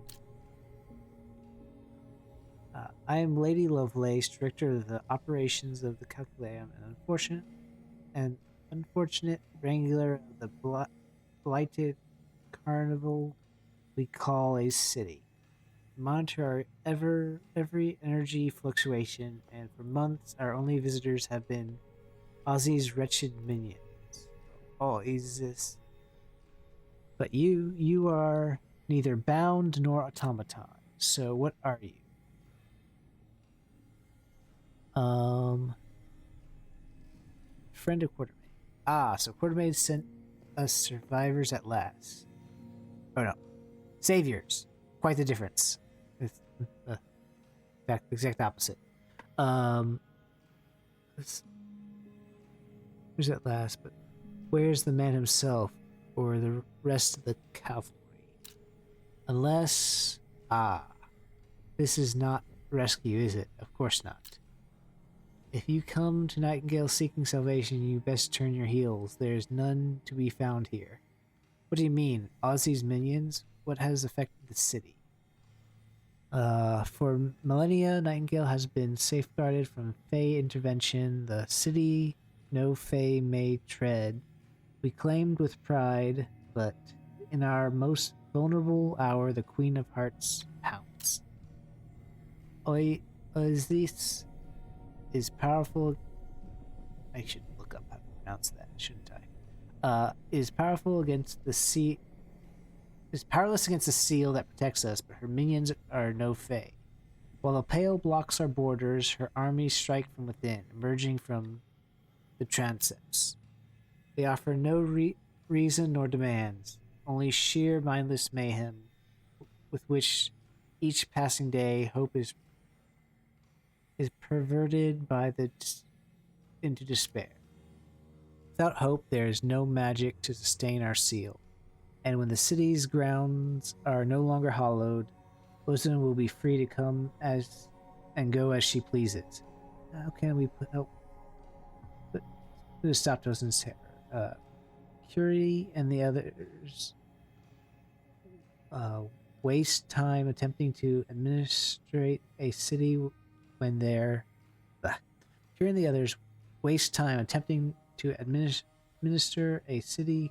A: I am Lady Lovelace, director of the operations of the Calculeum, and unfortunate wrangler of the blighted carnival we call a city. Monitor our every energy fluctuation, and for months our only visitors have been Ozzy's wretched minions. Oh, is this? But you are neither bound nor automaton. So what are you? Friend of Quartermaid. Ah, so Quartermaid sent us survivors at last. Oh no, saviors. Quite the difference. It's the exact opposite. Where's at last? But where's the man himself, or the rest of the cavalry? Unless, this is not rescue, is it? Of course not. If you come to Nightingale seeking salvation, you best turn your heels. There's none to be found here. What do you mean? Ozzy's minions? What has affected the city? For millennia, Nightingale has been safeguarded from Fae intervention. The city no Fae may tread. We claimed with pride, but in our most vulnerable hour, the Queen of Hearts pounced. This is powerful. I should look up how to pronounce that, shouldn't I? Is powerful against the sea. Is powerless against the seal that protects us, but her minions are no Fae. While the Pale blocks our borders, her armies strike from within, emerging from the transepts. They offer no reason nor demands, only sheer mindless mayhem, with which each passing day hope is perverted by into despair. Without hope, there is no magic to sustain our seal, and when the city's grounds are no longer hallowed, Ozan will be free to come as and go as she pleases. How can we help? But to stop Ozan's terror. Curie and the others waste time attempting to administrate a city when they're. Curie and the others waste time attempting to administer a city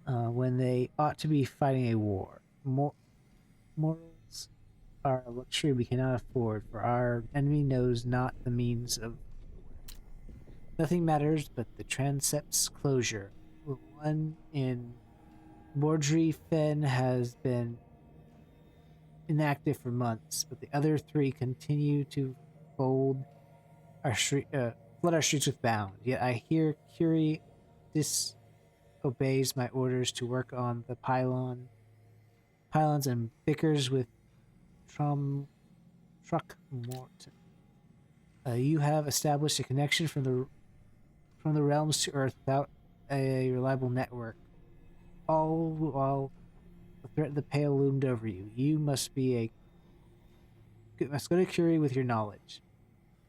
A: when they ought to be fighting a war. Morals are a luxury we cannot afford, for our enemy knows not the means of nothing matters but the transept's closure. The one in Mordry Fen has been inactive for months, but the other three continue to flood our streets with bound. Yet I hear Curie disobeys my orders to work on the pylons and bickers with Truckmorton. You have established a connection from the realms to Earth without a reliable network. All while the threat of the Pale loomed over you. You must go to Curie with your knowledge.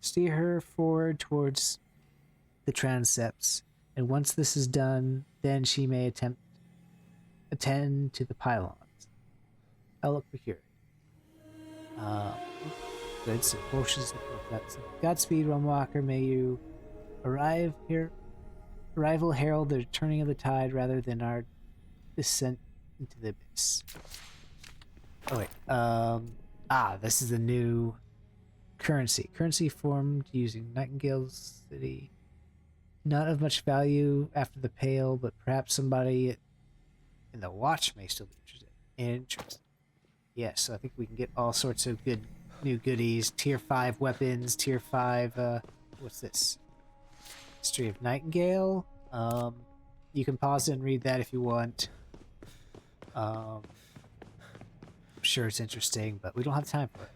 A: Steer her forward towards the transepts, and once this is done, then she may attend to the pylons. I'll look for Curie. Uh, good. So portions. Godspeed, Realm Walker. May you arrive here. Arrival herald the turning of the tide rather than our descent into the abyss. Oh wait. This is the new currency. Currency formed using Nightingale's city. Not of much value after the Pale, but perhaps somebody in the Watch may still be interested. Yes, so I think we can get all sorts of good new goodies. Tier 5 weapons, Tier 5, what's this? History of Nightingale. You can pause it and read that if you want. I'm sure it's interesting, but we don't have time for it.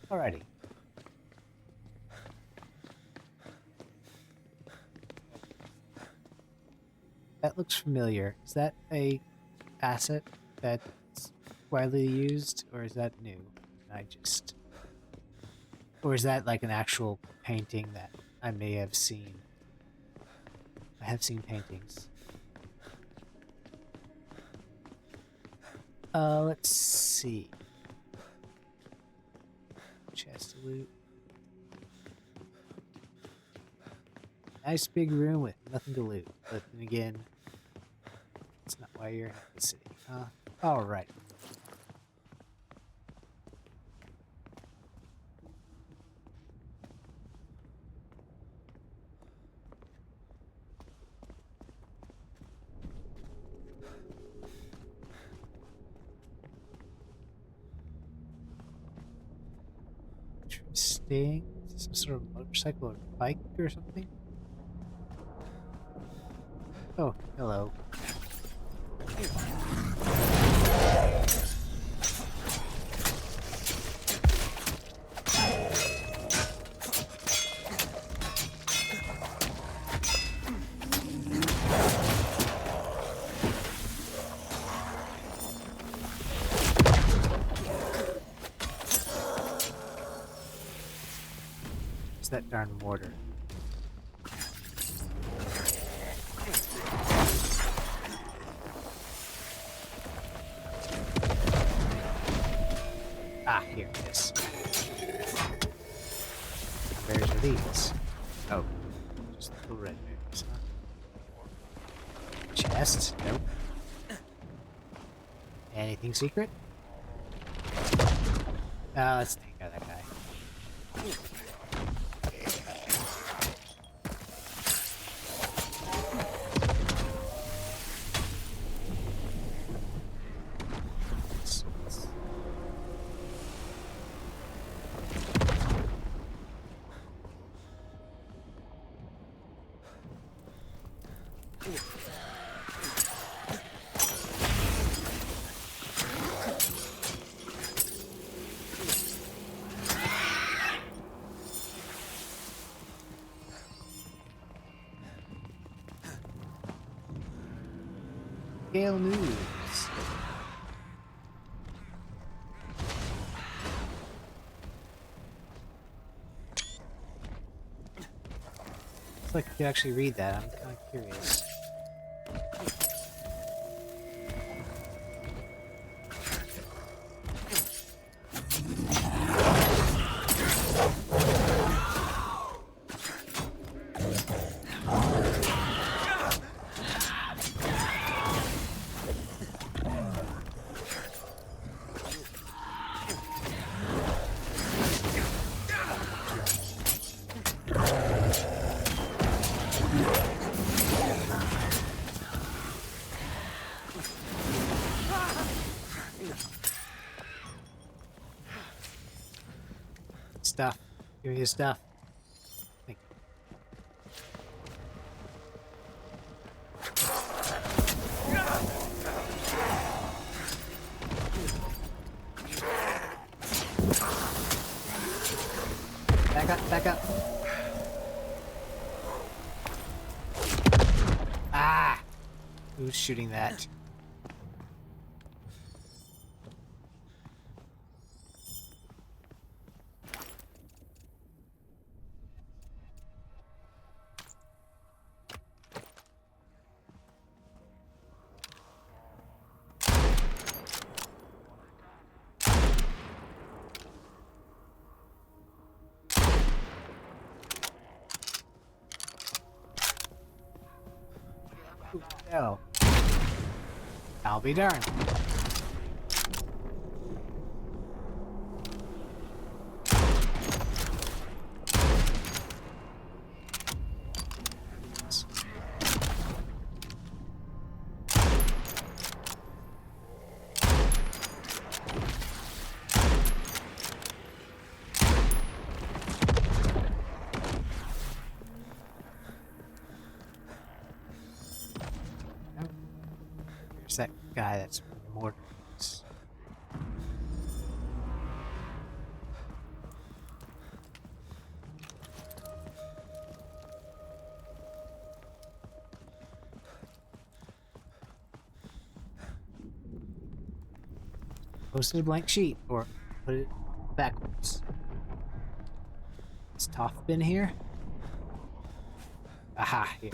A: Alrighty. That looks familiar. Is that a asset that's widely used, or is that new? Or is that like an actual painting that I may have seen? I have seen paintings. Let's see. Chest of loot. Nice big room with nothing to loot, but then again, that's not why you're in the city, huh? Alright. Interesting. Is this some sort of motorcycle or bike or something? Oh, hello. It's that darn mortar. Ah, here it is. What berries are these? Oh, just little red berries, huh? Chest? Nope. Anything secret? Let's take out that guy. Gale News. Looks like you can actually read that. I'm kind of curious. Stuff. Give me your stuff. Thank you. Back up, back up. Ah! Who's shooting that? Oh. I'll be darned. There's that guy that's more. Posted a blank sheet, or put it backwards. Has Toph been here? Aha, here.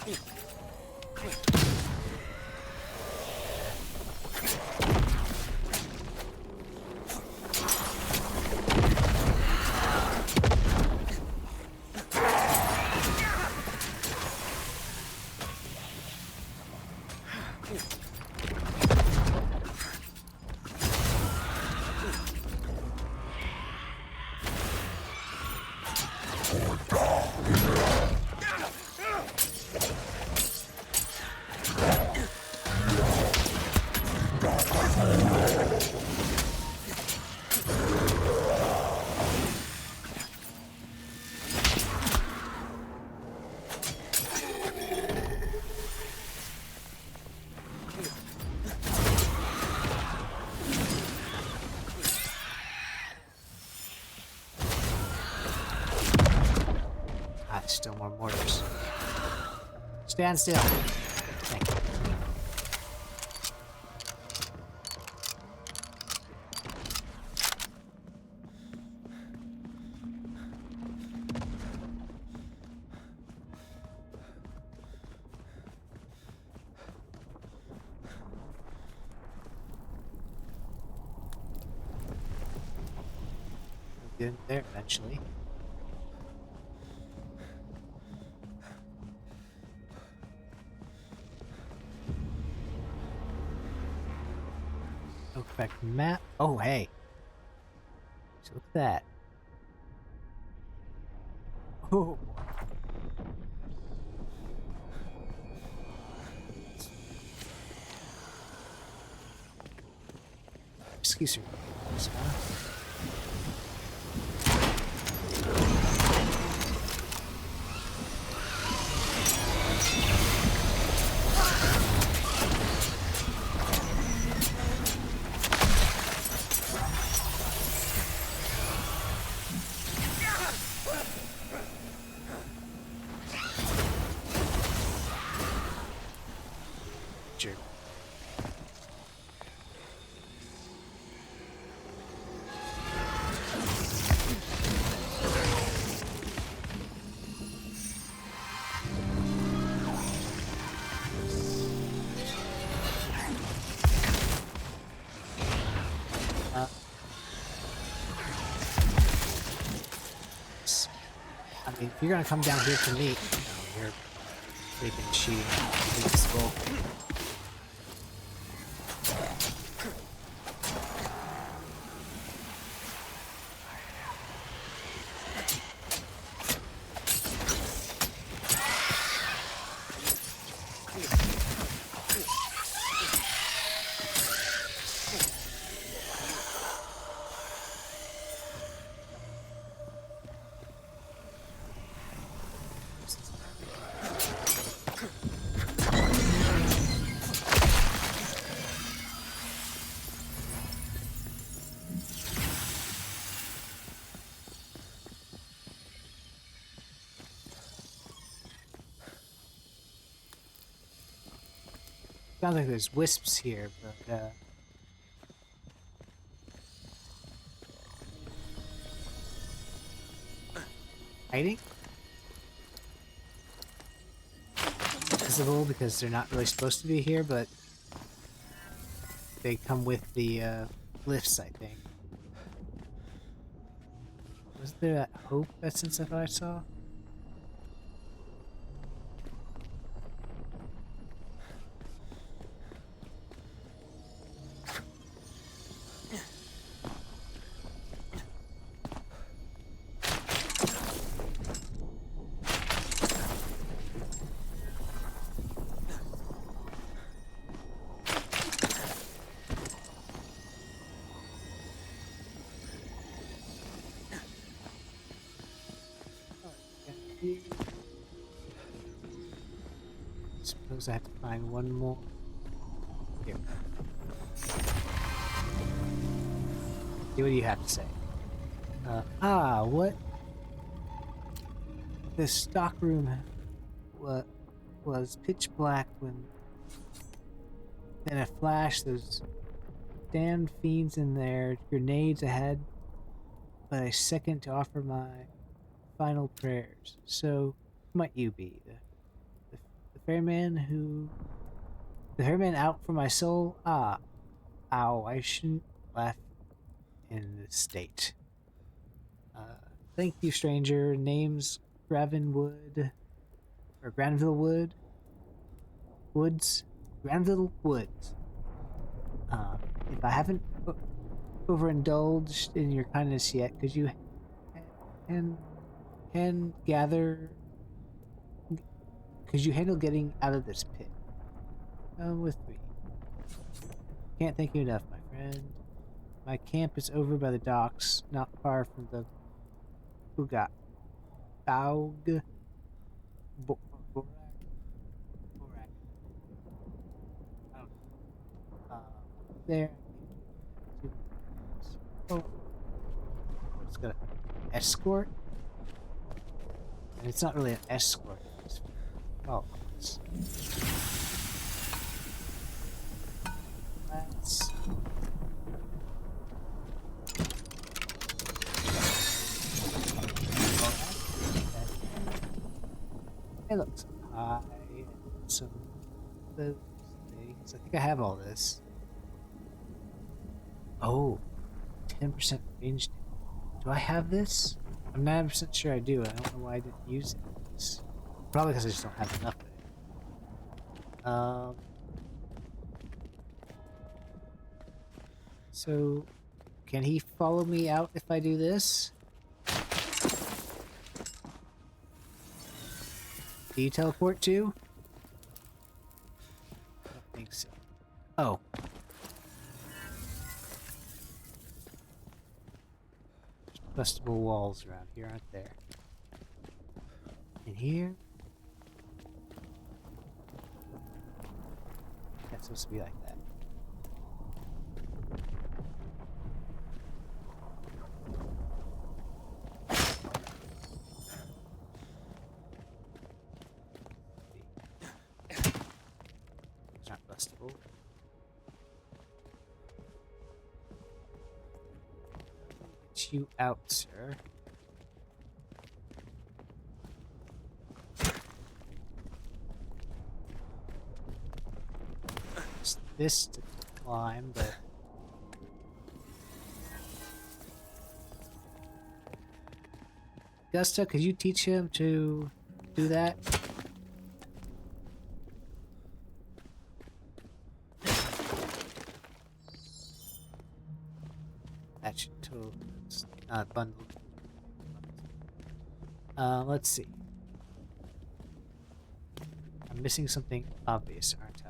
A: Still more mortars. Stand still. Thank you. We'll get in there eventually. Look back map. Oh, hey. So look at that. Oh. Excuse me. Jerk. I mean, if you're gonna come down here to me, you're freaking cheating. Peaceful. Sounds like there's wisps here, but hiding? Visible because they're not really supposed to be here, but they come with the glyphs, I think. Was there that hope essence I thought I saw? Suppose I have to find one more. Here. See, what do you have to say? What? The stock room was pitch black when. Then a flash, those damned fiends in there, grenades ahead, but a second to offer my final prayers. So, who might you be? The ferryman who. The ferryman out for my soul? Ah, ow, I shouldn't laugh in this state. Thank you, stranger. Name's Gravenwood. Or Granville Wood? Woods? Granville Woods. If I haven't overindulged in your kindness yet, could you can gather? Could you handle getting out of this pit? Come with me. Can't thank you enough, my friend. My camp is over by the docks, not far from the Bugat. Baug. Borak. I don't know. There. Oh, it's got an escort, and it's not really an escort. It's followers. Let's. Hey, look, some pie and some of those things. I think I have all this. Oh, 10% range. Do I have this? I'm 90% sure I do. I don't know why I didn't use it. It's probably because I just don't have enough of it. So, can he follow me out if I do this? Do you teleport too? I don't think so. Oh. There's bustable walls around here, aren't there? In here? That's supposed to be like that. It's not bustable. Get you out, sir. Just this to climb, but Gusta, could you teach him to do that? That should totally. It's not bundled. Let's see. I'm missing something obvious, aren't I?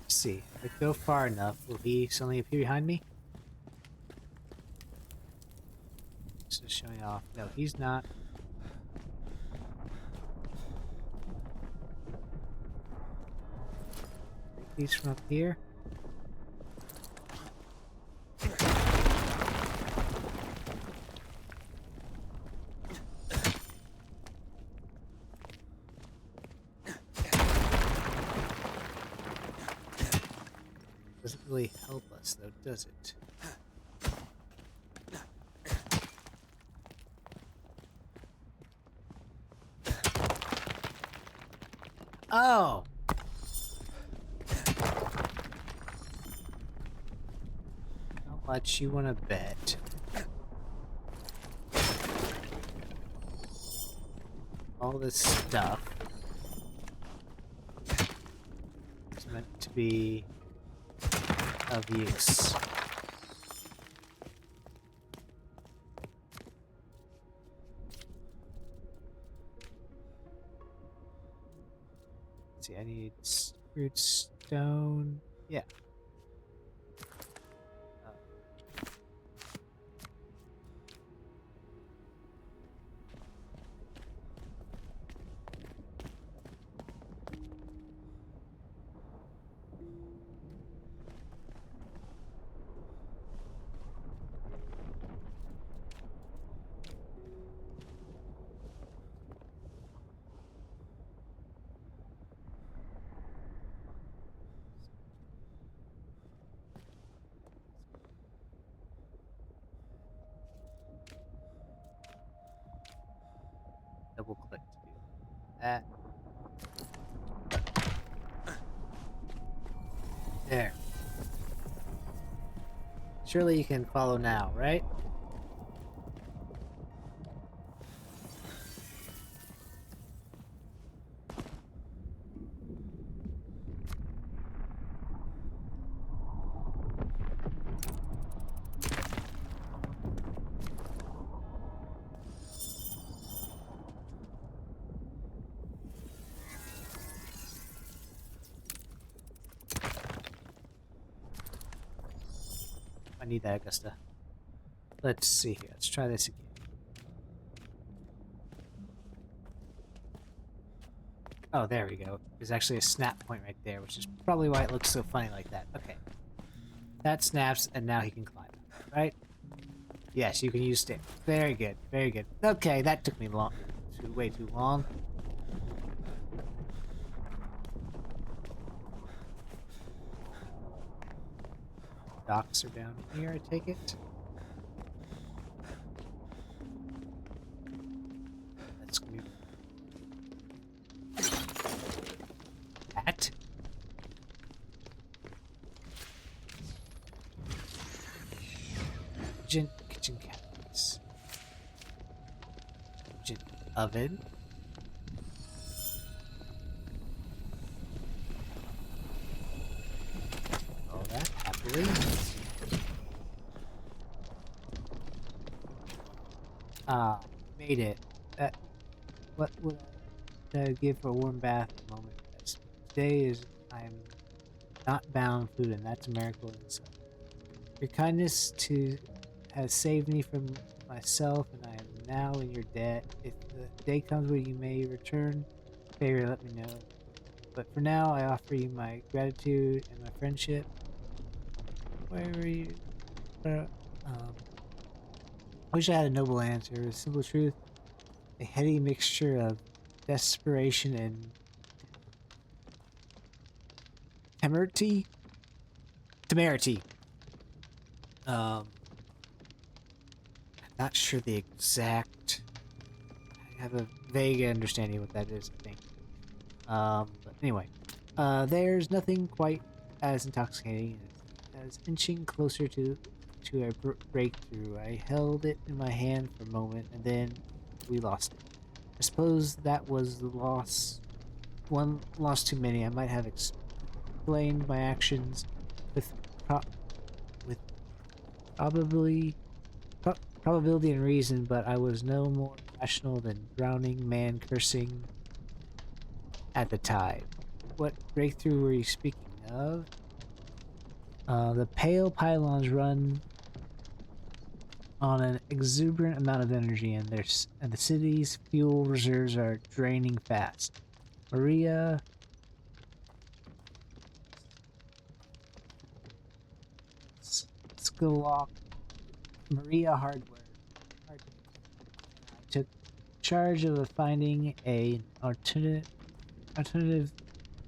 A: See, if I go far enough, will he suddenly appear behind me? Just showing off. No, he's not. These from up here. Doesn't really help us though, does it? Oh! How much you wanna bet? All this stuff. meant to be of use. Let's see, I need root stone. Yeah. Uh, Double click to do that. There. Surely you can follow now, right? I need that, Augusta. Let's see here. Let's try this again. Oh, there we go. There's actually a snap point right there, which is probably why it looks so funny like that. Okay. That snaps, and now he can climb, right? Yes, you can use stairs. Very good, very good. Okay, that took me way too long. Docks are down here, I take it. That's gonna be that. Kitchen cabinets. Kitchen oven. All that happily. Made it. What would I give for a warm bath at the moment? Today is I'm not bound food, and that's a miracle in itself. Your kindness has saved me from myself, and I am now in your debt. If the day comes where you may return favor, let me know. But for now, I offer you my gratitude and my friendship. Wherever you... I wish I had a noble answer. The simple truth, a heady mixture of desperation and temerity. I'm not sure the exact. I have a vague understanding of what that is, I think. But anyway, there's nothing quite as intoxicating as inching closer to a breakthrough. I held it in my hand for a moment, and then we lost it. I suppose that was the one loss too many. I might have explained my actions with probably probability and reason, but I was no more rational than drowning man cursing at the tide. What breakthrough were you speaking of? The pale pylons run on an exuberant amount of energy, and the city's fuel reserves are draining fast. Maria Skillock, Maria Hardware. I took charge of finding an alternative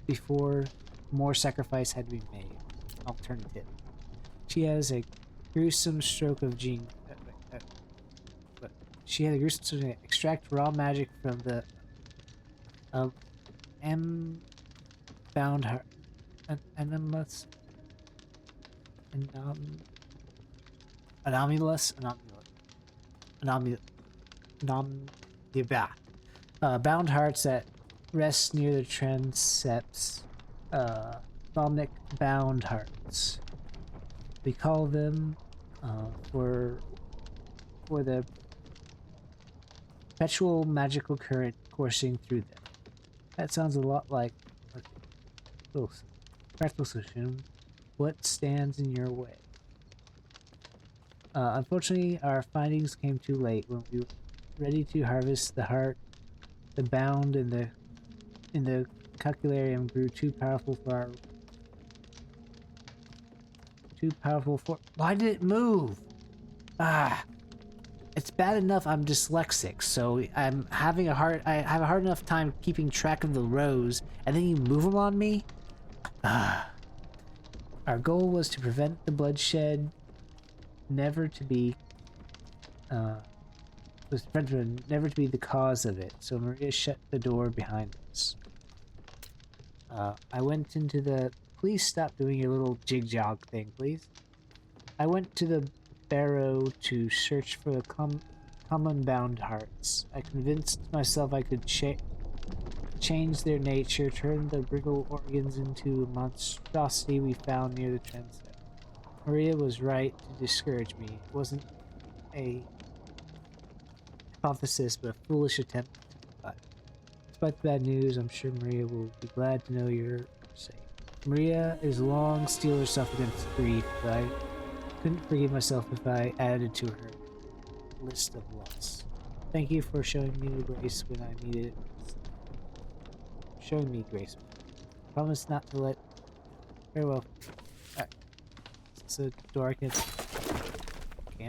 A: before more sacrifice had to be made. Alternative. She has a gruesome stroke of gene. But she had a gruesome stroke to extract raw magic from the bound her anomalous bound hearts that rest near the transepts ophthalmic bound hearts. We call them for the perpetual magical current coursing through them. That sounds a lot like practical solution. What stands in your way? Unfortunately, our findings came too late. When we were ready to harvest the heart, the bound in the calcularium grew too powerful for. Why did it move? Ah, it's bad enough I'm dyslexic, so I have a hard enough time keeping track of the rows, and then you move them on me. Ah. Our goal was to prevent the bloodshed, never to be the cause of it, so Maria shut the door behind us. I went into the... Please stop doing your little jig-jog thing, please. I went to the barrow to search for the common bound hearts. I convinced myself I could change their nature, turn the brittle organs into a monstrosity we found near the transept. Maria was right to discourage me. It wasn't a hypothesis, but a foolish attempt. Despite the bad news, I'm sure Maria will be glad to know you're safe. Maria is long steeled herself against grief, but I couldn't forgive myself if I added to her list of loss. Thank you for showing me grace when I needed it. Showing me grace. Promise not to let... Very well. Alright. Is this a door I can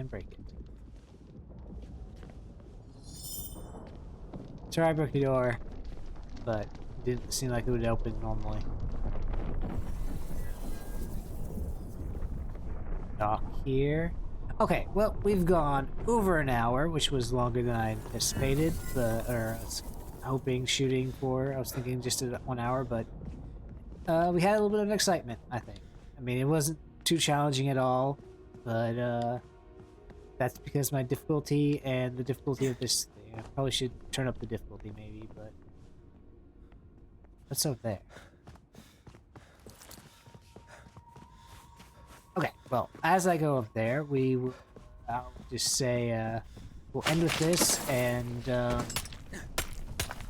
A: break it? Sorry I broke the door, but it didn't seem like it would open normally. Dock here. Okay, well, we've gone over an hour, which was longer than I anticipated, or I was hoping, shooting for. I was thinking just 1 hour, but we had a little bit of excitement, I think. I mean, it wasn't too challenging at all, but that's because my difficulty and the difficulty of this thing. I probably should turn up the difficulty maybe, but what's up there? Okay, well, as I go up there, I'll just say, we'll end with this, and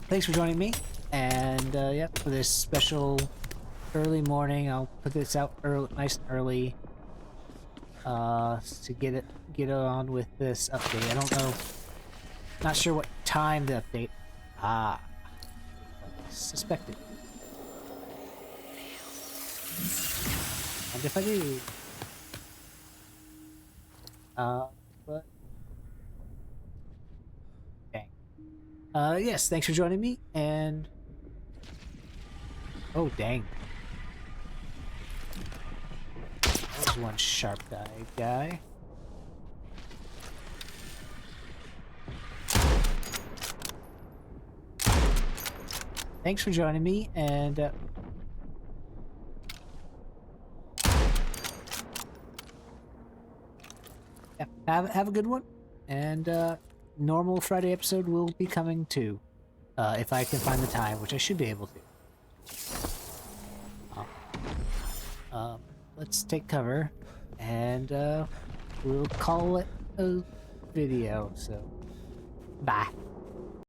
A: thanks for joining me, and yep, for this special early morning, I'll put this out nice and early, to get on with this update. I don't know, not sure what time the update. Suspected. And if I do. But dang. Yes, thanks for joining me, and oh dang. There's one sharp guy. Thanks for joining me, and yeah, have a good one, and normal Friday episode will be coming too, if I can find the time, which I should be able to. Let's take cover, and we'll call it a video, so bye.